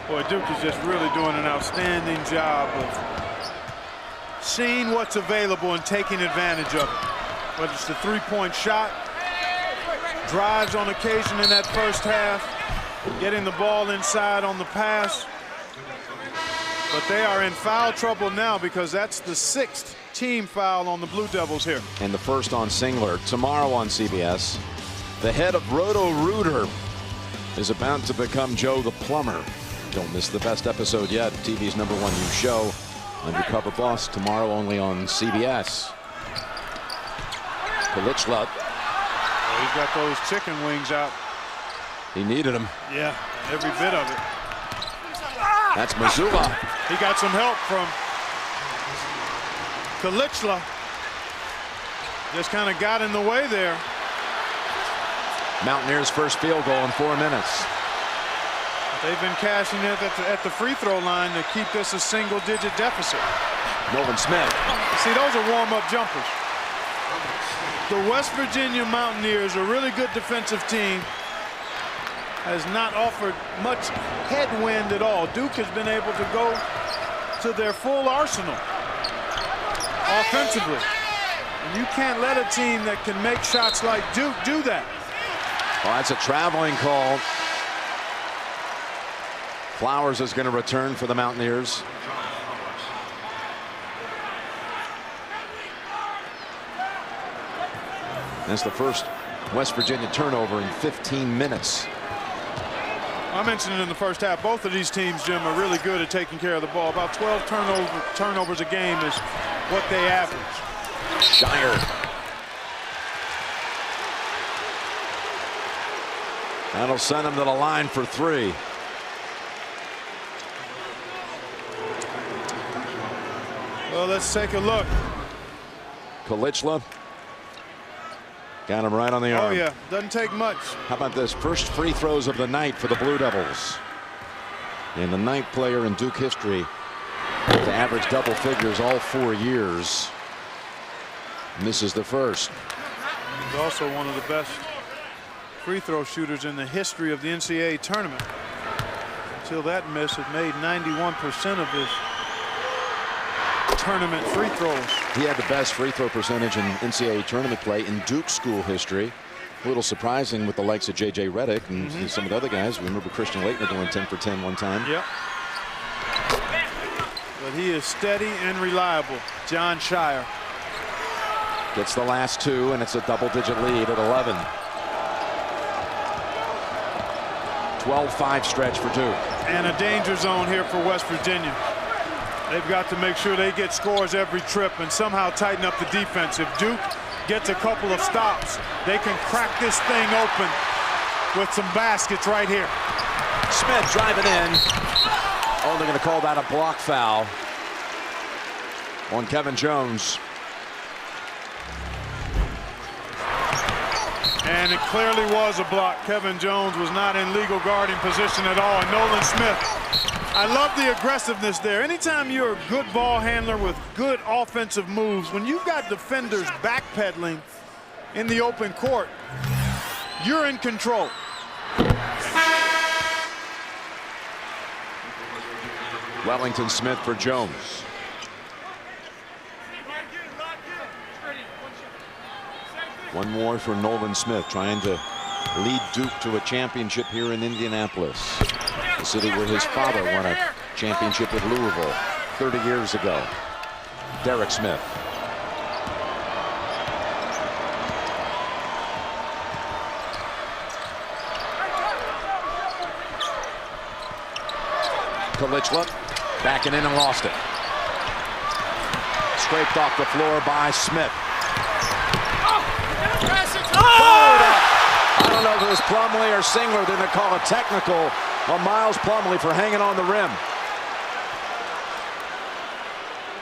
Boy, Duke is just really doing an outstanding job of seeing what's available and taking advantage of it. Whether it's the three-point shot, drives on occasion in that first half, getting the ball inside on the pass. But they are in foul trouble now because that's the 6th team foul on the Blue Devils here. And the first on Singler. Tomorrow on CBS, the head of Roto-Rooter is about to become Joe the Plumber. Don't miss the best episode yet. TV's #1 news show, Undercover Boss, tomorrow only on CBS. Kalichla. Well, he's got those chicken wings out. He needed them. Yeah, every bit of it. That's Mazzulla. He got some help from Kalichla. Just kind of got in the way there. Mountaineers' first field goal in 4 minutes. They've been cashing it at the free throw line to keep this a single-digit deficit. Nolan Smith. See, those are warm-up jumpers. The West Virginia Mountaineers, a really good defensive team, has not offered much headwind at all. Duke has been able to go to their full arsenal offensively. And you can't let a team that can make shots like Duke do that. Well, that's a traveling call. Flowers is going to return for the Mountaineers. That's the first West Virginia turnover in 15 minutes. I mentioned it in the first half. Both of these teams, Jim, are really good at taking care of the ball. About 12 turnovers a game is what they average. Shire. That'll send him to the line for 3. Well, let's take a look. Kalichla got him right on the arm. Oh, yeah. Doesn't take much. How about this? First free throws of the night for the Blue Devils. And the 9th player in Duke history to average double figures all 4 years. Misses the first. He's also one of the best free throw shooters in the history of the NCAA tournament. Until that miss, had made 91% of his tournament free throws. He had the best free throw percentage in NCAA tournament play in Duke school history. A little surprising with the likes of J.J. Redick and some of the other guys. We remember Christian Laettner going 10 for 10 one time. Yep. But he is steady and reliable. John Shire gets the last 2, and it's a double-digit lead at 11. 12-5 stretch for Duke. And a danger zone here for West Virginia. They've got to make sure they get scores every trip and somehow tighten up the defense. If Duke gets a couple of stops, they can crack this thing open with some baskets right here. Smith driving in. Oh, they're going to call that a block foul on Kevin Jones. And it clearly was a block. Kevin Jones was not in legal guarding position at all. And Nolan Smith, I love the aggressiveness there. Anytime you're a good ball handler with good offensive moves, when you've got defenders backpedaling in the open court, you're in control. Wellington Smith for Jones. One more for Nolan Smith, trying to lead Duke to a championship here in Indianapolis, the city where his father won a championship with Louisville 30 years ago. Derek Smith. Kalichla backing in and lost it. Scraped off the floor by Smith. I don't know if it was Plumlee or Singler. They're going to call a technical on Miles Plumlee for hanging on the rim.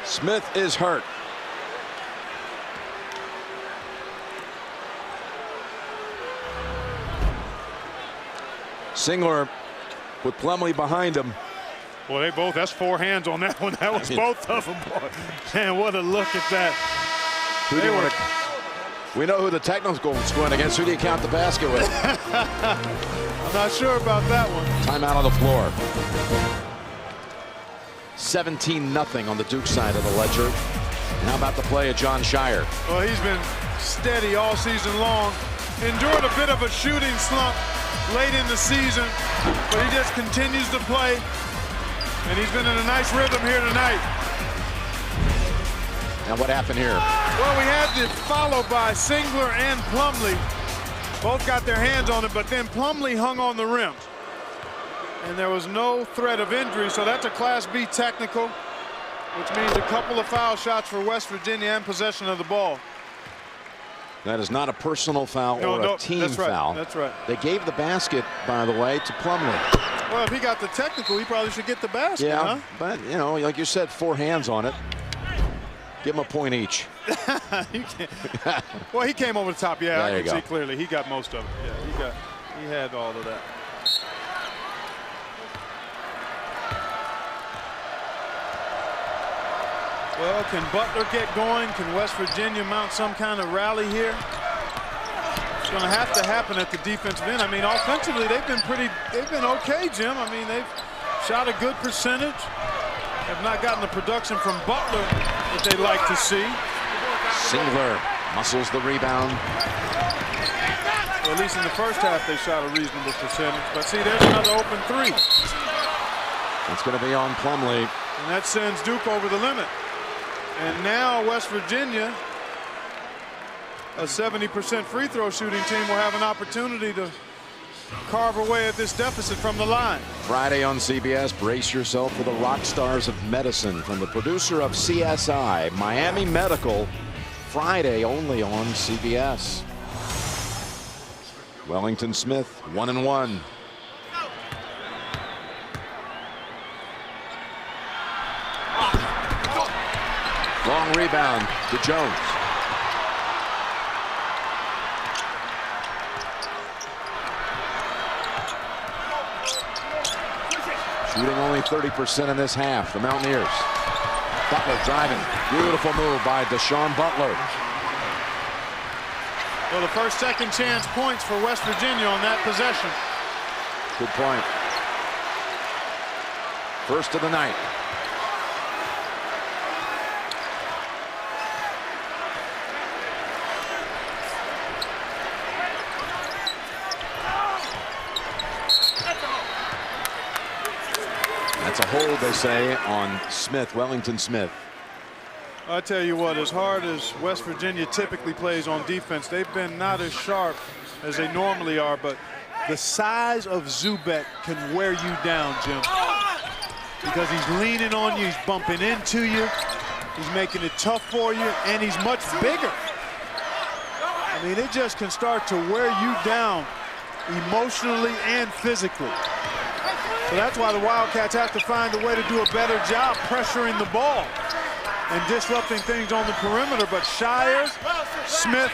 Smith is hurt. Singler with Plumlee behind him. Well, they both, that's 4 hands on that one. That was both of them, boy. Man, what a look at that. We know who the technical's going against. Who do you count the basket with? I'm not sure about that one. Timeout on the floor. 17-0 on the Duke side of the ledger. And how about the play of John Shire? Well, he's been steady all season long. Endured a bit of a shooting slump late in the season, but he just continues to play. And he's been in a nice rhythm here tonight. And what happened here? Well, we had the follow by Singler and Plumlee. Both got their hands on it, but then Plumlee hung on the rim. And there was no threat of injury, so that's a Class B technical, which means a couple of foul shots for West Virginia and possession of the ball. That is not a personal foul or a team foul. That's right. They gave the basket, by the way, to Plumlee. Well, if he got the technical, he probably should get the basket, yeah, but, you know, like you said, 4 hands on it. Give him a point each. Well, he came over the top. Yeah, I can see clearly. He got most of it. Yeah, he had all of that. Well, can Butler get going? Can West Virginia mount some kind of rally here? It's going to have to happen at the defensive end. I mean, offensively, they've been okay, Jim. I mean, they've shot a good percentage. Have not gotten the production from Butler that they'd like to see. Singler muscles the rebound. Well, at least in the first half, they shot a reasonable percentage. But see, there's another open 3. That's going to be on Plumlee. And that sends Duke over the limit. And now West Virginia, a 70% free throw shooting team, will have an opportunity to carve away at this deficit from the line. Friday on CBS, brace yourself for the rock stars of medicine from the producer of CSI, Miami Medical, Friday only on CBS. Wellington Smith 1-1. Long rebound to Jones. Shooting only 30% in this half, the Mountaineers. Butler driving. Beautiful move by Deshaun Butler. Well, the first second chance points for West Virginia on that possession. Good point. First of the night. That's a hold, they say, on Smith, Wellington Smith. I tell you what, as hard as West Virginia typically plays on defense, they've been not as sharp as they normally are, but the size of Zubek can wear you down, Jim. Because he's leaning on you, he's bumping into you, he's making it tough for you, and he's much bigger. I mean, it just can start to wear you down emotionally and physically. So that's why the Wildcats have to find a way to do a better job pressuring the ball and disrupting things on the perimeter. But Shire, Smith.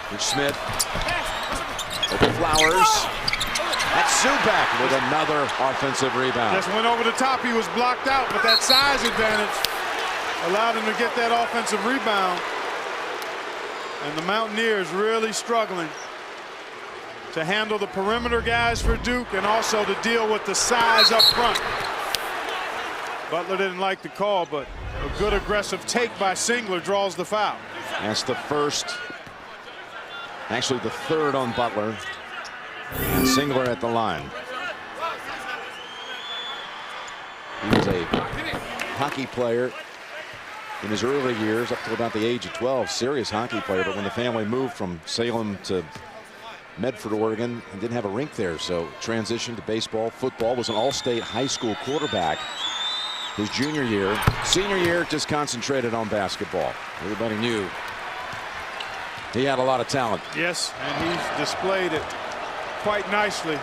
Here's Smith. Over Flowers. That's Zubak with another offensive rebound. Just went over the top. He was blocked out, but that size advantage allowed him to get that offensive rebound. And the Mountaineers really struggling to handle the perimeter guys for Duke and also to deal with the size up front. Butler didn't like the call, but a good aggressive take by Singler draws the foul. That's the first, actually the third on Butler. And Singler at the line. He was a hockey player in his early years, up to about the age of 12, serious hockey player. But when the family moved from Salem to Medford, Oregon, and didn't have a rink there, so transitioned to baseball, football, was an all-state high school quarterback his junior year. Senior year, just concentrated on basketball. Everybody knew he had a lot of talent. Yes, and he's displayed it quite nicely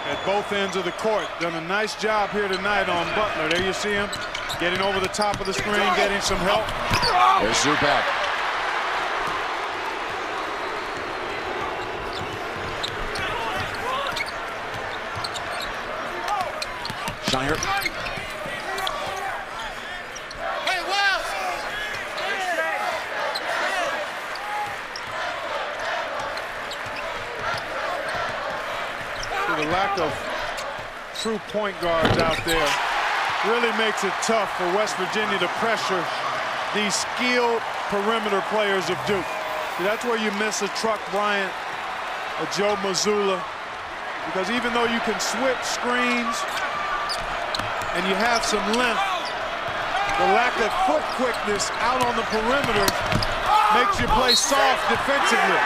at both ends of the court. Done a nice job here tonight on Butler. There you see him getting over the top of the screen, getting some help. There's Zubak. Shire. The lack of true point guards out there really makes it tough for West Virginia to pressure these skilled perimeter players of Duke. See, that's where you miss a Truck Bryant, a Joe Mazzulla, because even though you can switch screens and you have some length, the lack of foot quickness out on the perimeter makes you play soft defensively.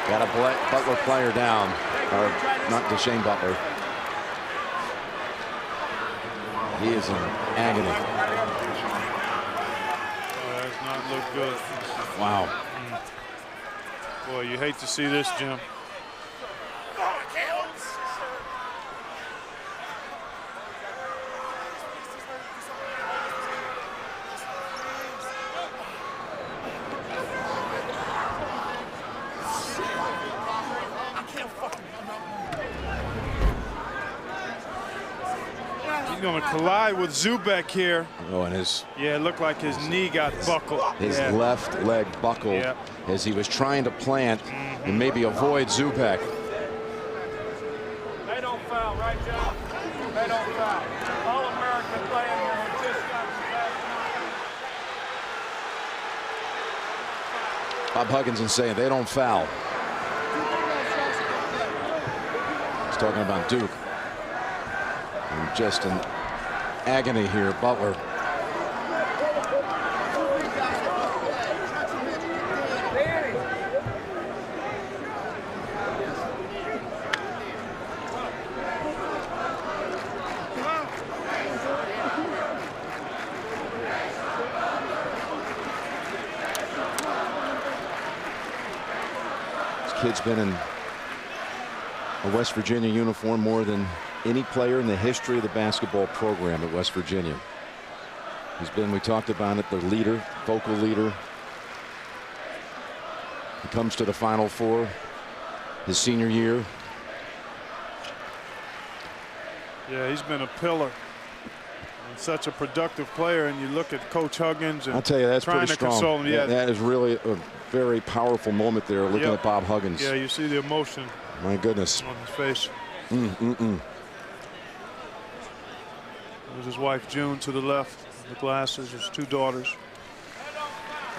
Got a Butler player down, or not Deshaun Butler. He is in agony. Oh, that does not look good. Wow. Boy, you hate to see this, Jim. Going to collide with Zubek here. Oh, and his it looked like his knee got buckled. His left leg buckled as he was trying to plant and maybe avoid Zubek. They don't foul, right, John? They don't foul. All-American playing here just got Bob Hugginson saying they don't foul. He's talking about Duke. And just in agony here, Butler. kid's been in a West Virginia uniform more than any player in the history of the basketball program at West Virginia. He's been, we talked about it, the leader, vocal leader. He comes to the Final Four his senior year. Yeah, he's been a pillar and such a productive player. And you look at Coach Huggins and I'll tell you, that's trying pretty to strong. console him. Yeah, that is really a very powerful moment there, looking at Bob Huggins. Yeah, you see the emotion. My goodness. On his face. There's his wife June to the left, the glasses, his 2 daughters.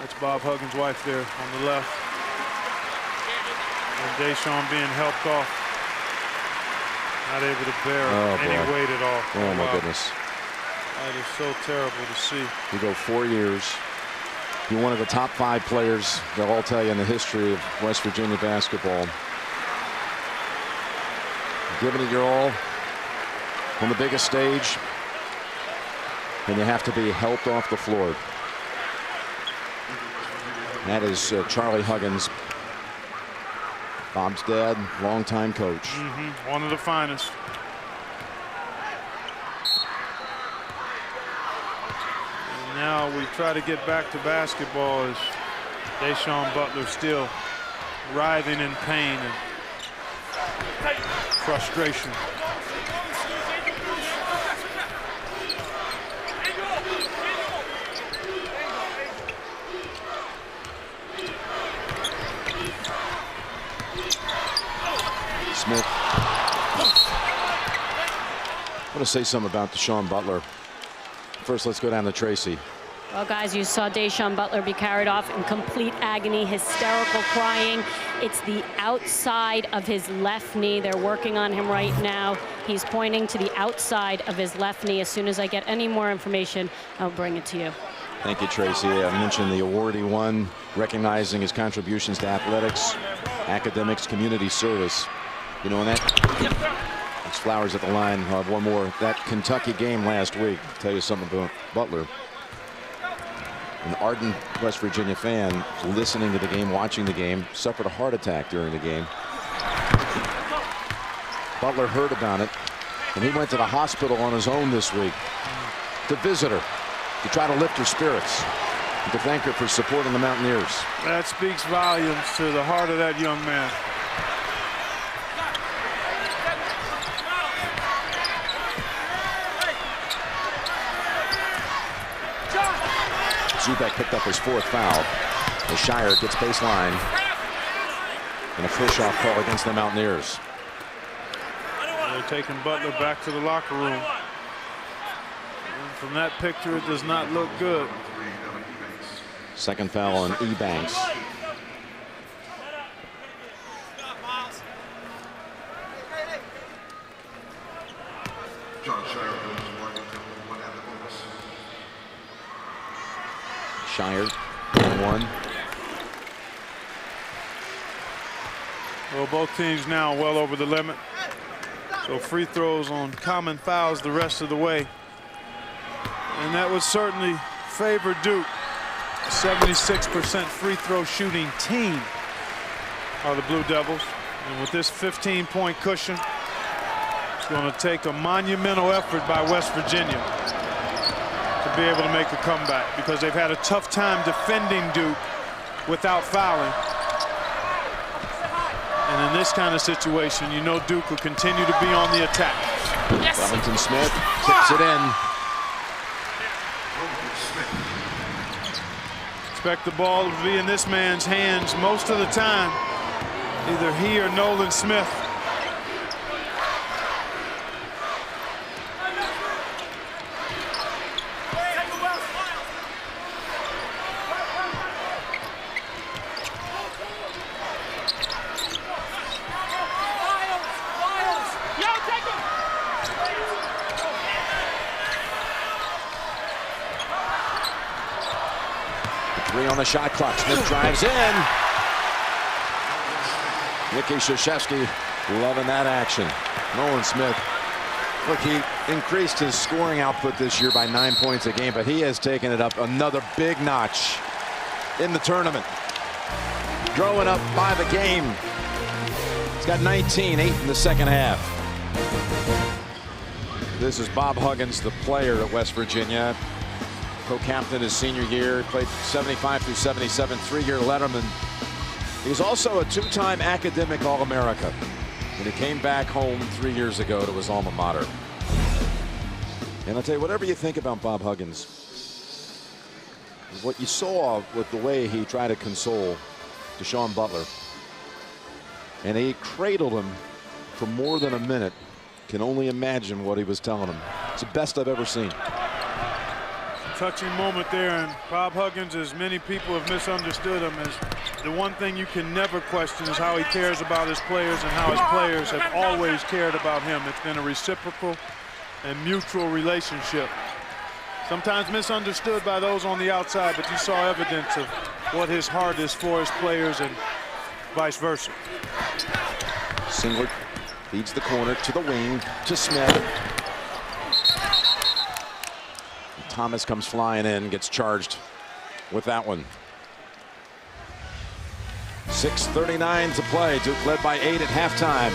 That's Bob Huggins' wife there on the left. And Deshaun being helped off. Not able to bear any weight at all. Oh my goodness. That is so terrible to see. You go 4 years. You're one of the top 5 players, they'll all tell you, in the history of West Virginia basketball. Giving it your all on the biggest stage, and you have to be helped off the floor. That is Charlie Huggins, Bob's dad, longtime coach. One of the finest. And now we try to get back to basketball as Deshaun Butler still writhing in pain and frustration. Smith. I want to say something about Deshaun Butler. First, let's go down to Tracy. Well, guys, you saw Deshaun Butler be carried off in complete agony, hysterical crying. It's the outside of his left knee. They're working on him right now. He's pointing to the outside of his left knee. As soon as I get any more information, I'll bring it to you. Thank you, Tracy. I mentioned the award he won, recognizing his contributions to athletics, academics, community service. You know, and it's flowers at the line. I'll have one more. That Kentucky game last week, I'll tell you something about Butler. An ardent West Virginia fan listening to the game, watching the game, suffered a heart attack during the game. Butler heard about it, and he went to the hospital on his own this week to visit her, to try to lift her spirits, and to thank her for supporting the Mountaineers. That speaks volumes to the heart of that young man. Zubek picked up his 4th foul. The Shire gets baseline. And a push-off call against the Mountaineers. They're taking Butler back to the locker room. And from that picture, it does not look good. 2nd foul on Ebanks. Shire, 1-1. Well, both teams now well over the limit. So free throws on common fouls the rest of the way. And that would certainly favor Duke. 76% free throw shooting team are the Blue Devils. And with this 15-point cushion, it's going to take a monumental effort by West Virginia to be able to make a comeback, because they've had a tough time defending Duke without fouling. And in this kind of situation, you know Duke will continue to be on the attack. Yes. Robinson Smith tips it in. Expect the ball to be in this man's hands most of the time. Either he or Nolan Smith. On the shot clock. Smith drives in. Nicky Krzyzewski loving that action. Nolan Smith, look, he increased his scoring output this year by 9 points a game, but he has taken it up another big notch in the tournament. Growing up by the game He's got 19, 8 in the second half. This is Bob Huggins, the player at West Virginia. Co-captain his senior year, played 75 through 77, 3-year letterman. He's also a 2-time academic All-America. And he came back home 3 years ago to his alma mater. And I'll tell you, whatever you think about Bob Huggins, what you saw with the way he tried to console Deshaun Butler, and he cradled him for more than a minute, can only imagine what he was telling him. It's the best I've ever seen. Touching moment there, and Bob Huggins, as many people have misunderstood him, is the one thing you can never question is how he cares about his players and how his players have always cared about him. It's been a reciprocal and mutual relationship. Sometimes misunderstood by those on the outside, but you saw evidence of what his heart is for his players and vice versa. Singler feeds the corner to the wing to Smith. Thomas comes flying in, gets charged with that one. 6:39 to play. Duke led by 8 at halftime.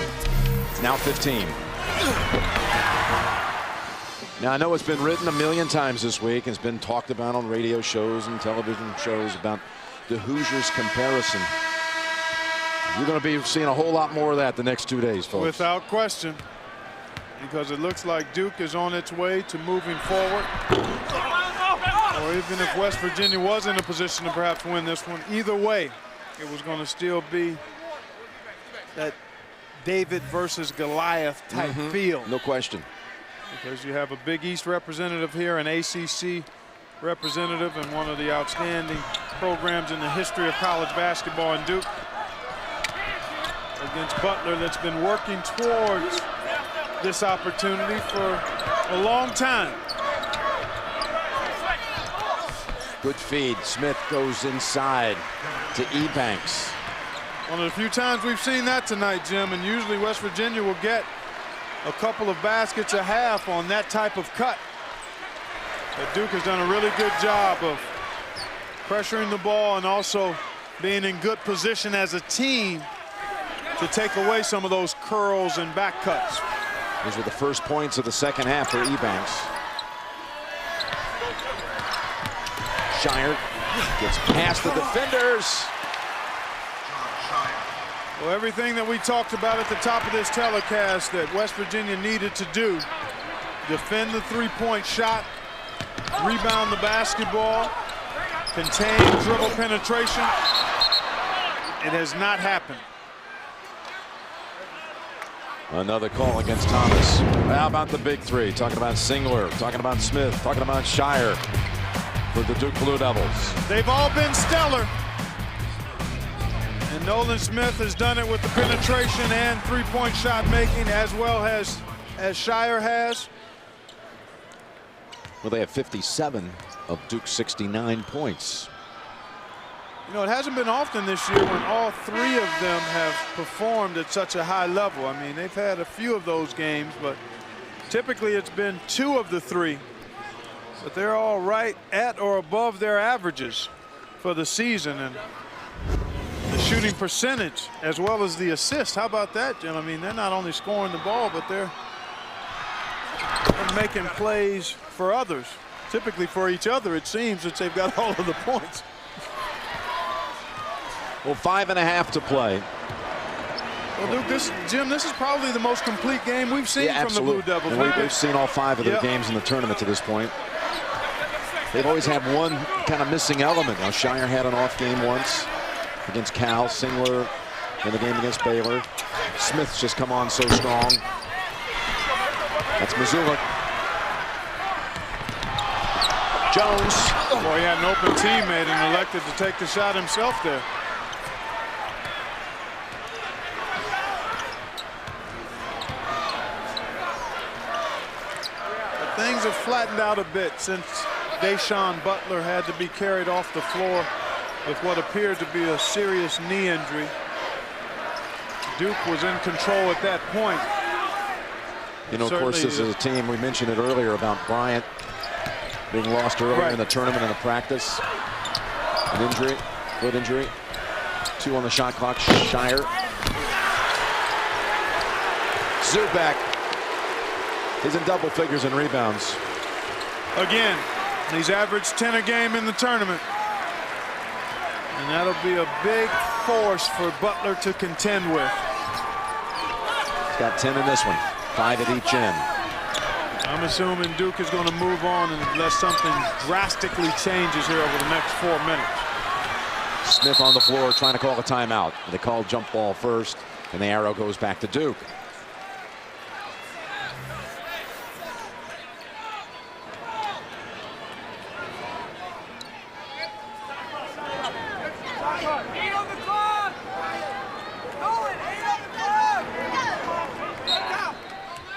It's now 15. Now I know it's been written a million times this week. It's been talked about on radio shows and television shows about the Hoosiers comparison. You're going to be seeing a whole lot more of that the next 2 days, folks. Without question, because it looks like Duke is on its way to moving forward. Or even if West Virginia was in a position to perhaps win this one, either way, it was going to still be that David versus Goliath type feel. No question. Because you have a Big East representative here, an ACC representative, and one of the outstanding programs in the history of college basketball in Duke against Butler, that's been working towards this opportunity for a long time. Good feed. Smith goes inside to Ebanks. One of the few times we've seen that tonight, Jim, and usually West Virginia will get a couple of baskets a half on that type of cut. But Duke has done a really good job of pressuring the ball and also being in good position as a team to take away some of those curls and back cuts. These were the first points of the second half for Ebanks. Shire gets past the defenders. Well, everything that we talked about at the top of this telecast that West Virginia needed to do, defend the three-point shot, rebound the basketball, contain dribble penetration, it has not happened. Another call against Thomas. How about the big three? Talking about Singler, talking about Smith, talking about Shire for the Duke Blue Devils. They've all been stellar. And Nolan Smith has done it with the penetration and three-point shot making as well as Shire has. Well, they have 57 of Duke's 69 points. You know, it hasn't been often this year when all three of them have performed at such a high level. I mean, they've had a few of those games, but typically it's been two of the three. But they're all right at or above their averages for the season. And the shooting percentage as well as the assist. How about that, Jim? I mean, they're not only scoring the ball, but they're making plays for others. Typically for each other, it seems, that they've got all of the points. Well, 5.5 to play. Well, Duke, Jim, this is probably the most complete game we've seen from the Blue Devils. And we've seen all 5 of their games in the tournament to this point. They've always had one kind of missing element. Now, Shire had an off game once against Cal. Singler in the game against Baylor. Smith's just come on so strong. That's Missoula. Jones. Boy, he had an open teammate and elected to take the shot himself there. But things have flattened out a bit since Deshaun Butler had to be carried off the floor with what appeared to be a serious knee injury. Duke was in control at that point. You know, of course, this is a team, we mentioned it earlier about Bryant being lost earlier in the tournament in a practice. An injury, foot injury. 2 on the shot clock, Shire. Zubak. He's in double figures in rebounds. Again, he's averaged 10 a game in the tournament. And that'll be a big force for Butler to contend with. He's got 10 in this one, 5 at each end. I'm assuming Duke is going to move on unless something drastically changes here over the next 4 minutes. Smith on the floor trying to call a timeout. They call jump ball first, and the arrow goes back to Duke.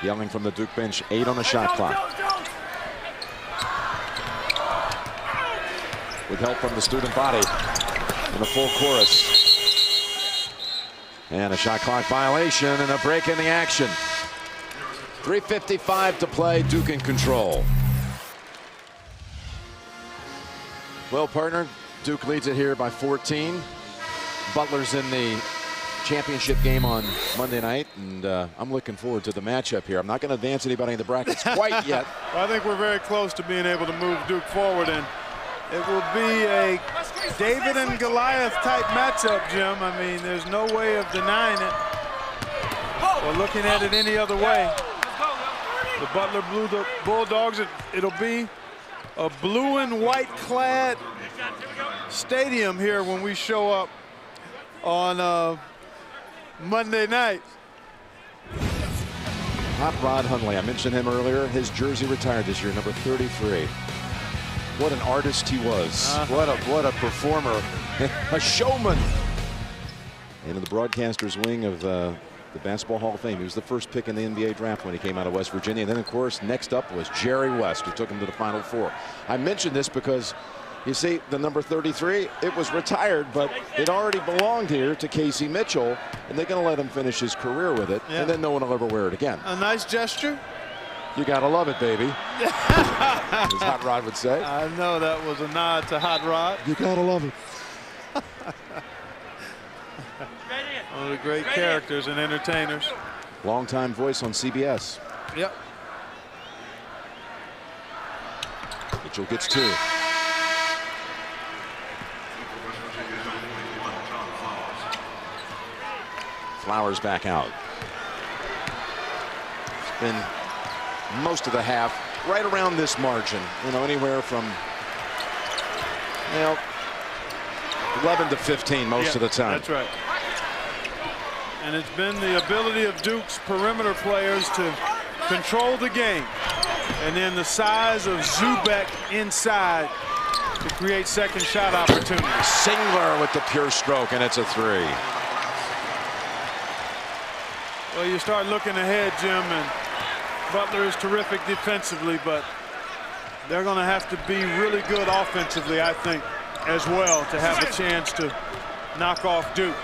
Yelling from the Duke bench, 8 on the shot clock. With help from the student body in the full chorus. And a shot clock violation and a break in the action. 3:55 to play, Duke in control. Well, partner, Duke leads it here by 14. Butler's in the championship game on Monday night, and I'm looking forward to the matchup here. I'm not going to advance anybody in the brackets quite yet. Well, I think we're very close to being able to move Duke forward, and it will be a David and Goliath type matchup, Jim. I mean, there's no way of denying it or looking at it any other way. The Butler Bulldogs, it'll be a blue and white clad stadium here when we show up on Monday night. Hot Rod Hundley, I mentioned him earlier. His jersey retired this year, number 33. What an artist he was. What a performer, a showman. And in the broadcaster's wing of the Basketball Hall of Fame, he was the first pick in the NBA draft when he came out of West Virginia. And then, of course, next up was Jerry West, who took him to the Final Four. I mentioned this because, you see, the number 33, it was retired, but it already belonged here to Casey Mitchell, and they're going to let him finish his career with it, and then no one will ever wear it again. A nice gesture. You got to love it, baby, as Hot Rod would say. I know that was a nod to Hot Rod. You got to love it. One of the great characters and entertainers. Longtime voice on CBS. Yep. Mitchell gets 2. Flowers back out. It's been most of the half right around this margin, you know, anywhere from 11 to 15 most of the time. That's right. And it's been the ability of Duke's perimeter players to control the game, and then the size of Zubak inside to create second shot opportunities. Singler with the pure stroke, and it's a 3. Well, you start looking ahead, Jim, and Butler is terrific defensively, but they're going to have to be really good offensively, I think, as well, to have a chance to knock off Duke.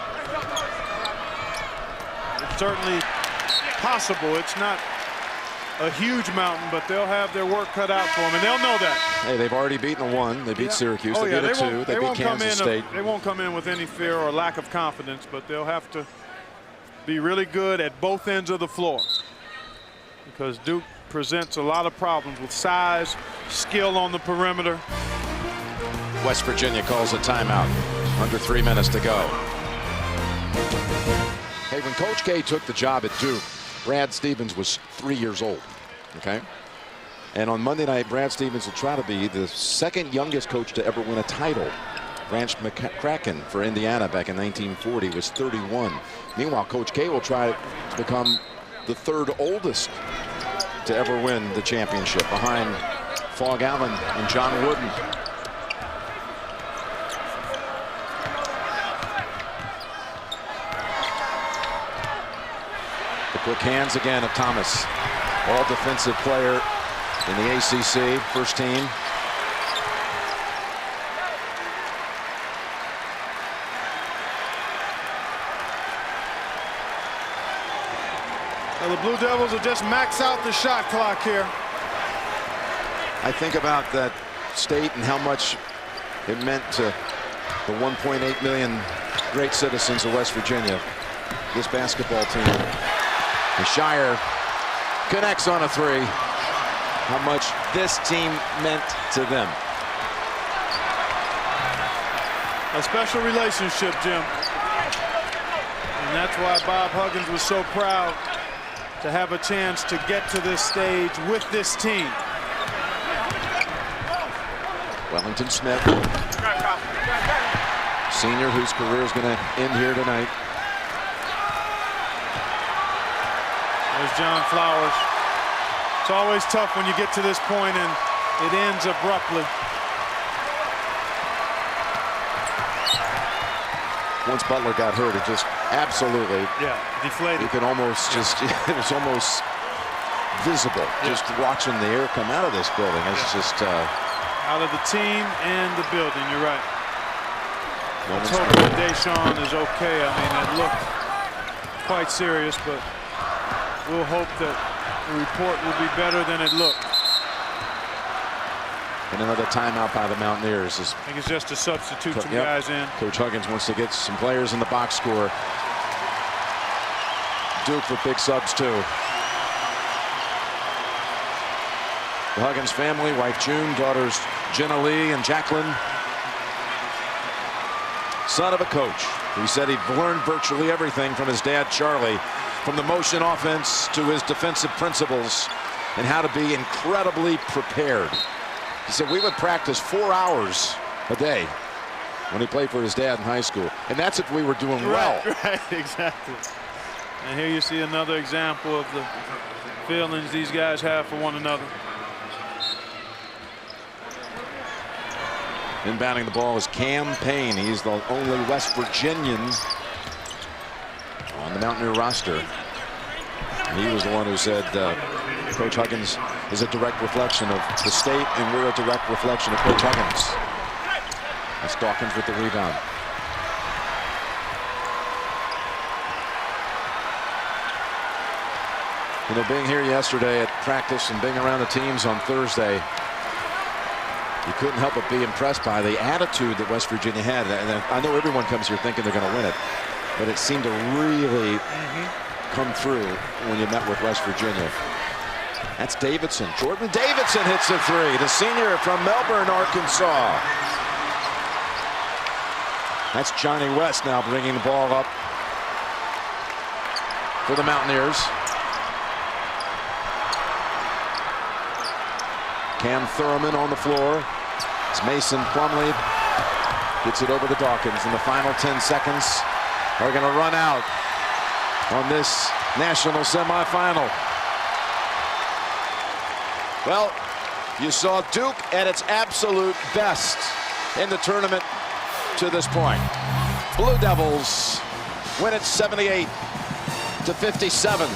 It's certainly possible. It's not a huge mountain, but they'll have their work cut out for them, and they'll know that. Hey, they've already beaten 1. They beat Syracuse. Oh, they beat 2. They beat Kansas State. They won't come in with any fear or lack of confidence, but they'll have to be really good at both ends of the floor, because Duke presents a lot of problems with size, skill on the perimeter. West Virginia calls a timeout. Under 3 minutes to go. Hey, when Coach K took the job at Duke, Brad Stevens was 3 years old. Okay. And on Monday night, Brad Stevens will try to be the second youngest coach to ever win a title. Branch McCracken for Indiana back in 1940 was 31. Meanwhile, Coach K will try to become the 3rd oldest to ever win the championship, behind Fog Allen and John Wooden. The quick hands again of Thomas, all defensive player in the ACC, first team. Well, the Blue Devils will just max out the shot clock here. I think about that state and how much it meant to the 1.8 million great citizens of West Virginia. This basketball team And Shire connects on a three. How much this team meant to them. A special relationship, Jim. And that's why Bob Huggins was so proud to have a chance to get to this stage with this team. Wellington Smith, senior whose career is going to end here tonight. There's John Flowers. It's always tough when you get to this point and it ends abruptly. Once Butler got hurt, it just absolutely deflated. You can almost just it was almost visible just watching the air come out of this building. It's just out of the team and the building. You're right. Let's hope that Deshaun is okay. I mean, it looked quite serious, but we'll hope that the report will be better than it looked. And another timeout by the Mountaineers. I think it's just to substitute some guys in. Coach Huggins wants to get some players in the box score. Duke with big subs too. The Huggins family, wife June, daughters Jenna Lee and Jacqueline. Son of a coach. He said he'd learned virtually everything from his dad Charlie, from the motion offense to his defensive principles and how to be incredibly prepared. He said we would practice 4 hours a day when he played for his dad in high school. And that's if we were doing well. Right, exactly. And here you see another example of the feelings these guys have for one another. Inbounding the ball is Cam Payne. He's the only West Virginian on the Mountaineer roster. He was the one who said Coach Huggins is a direct reflection of the state, and we're a direct reflection of Coach Huggins. That's Dawkins with the rebound. You know, being here yesterday at practice and being around the teams on Thursday, you couldn't help but be impressed by the attitude that West Virginia had. And I know everyone comes here thinking they're going to win it, but it seemed to really come through when you met with West Virginia. That's Davidson. Jordan Davidson hits a three. The senior from Melbourne, Arkansas. That's Johnny West now bringing the ball up for the Mountaineers. Cam Thurman on the floor. It's Mason Plumlee. Gets it over to Dawkins. In the final 10 seconds are going to run out on this national semifinal. Well, you saw Duke at its absolute best in the tournament to this point. Blue Devils win it 78-57.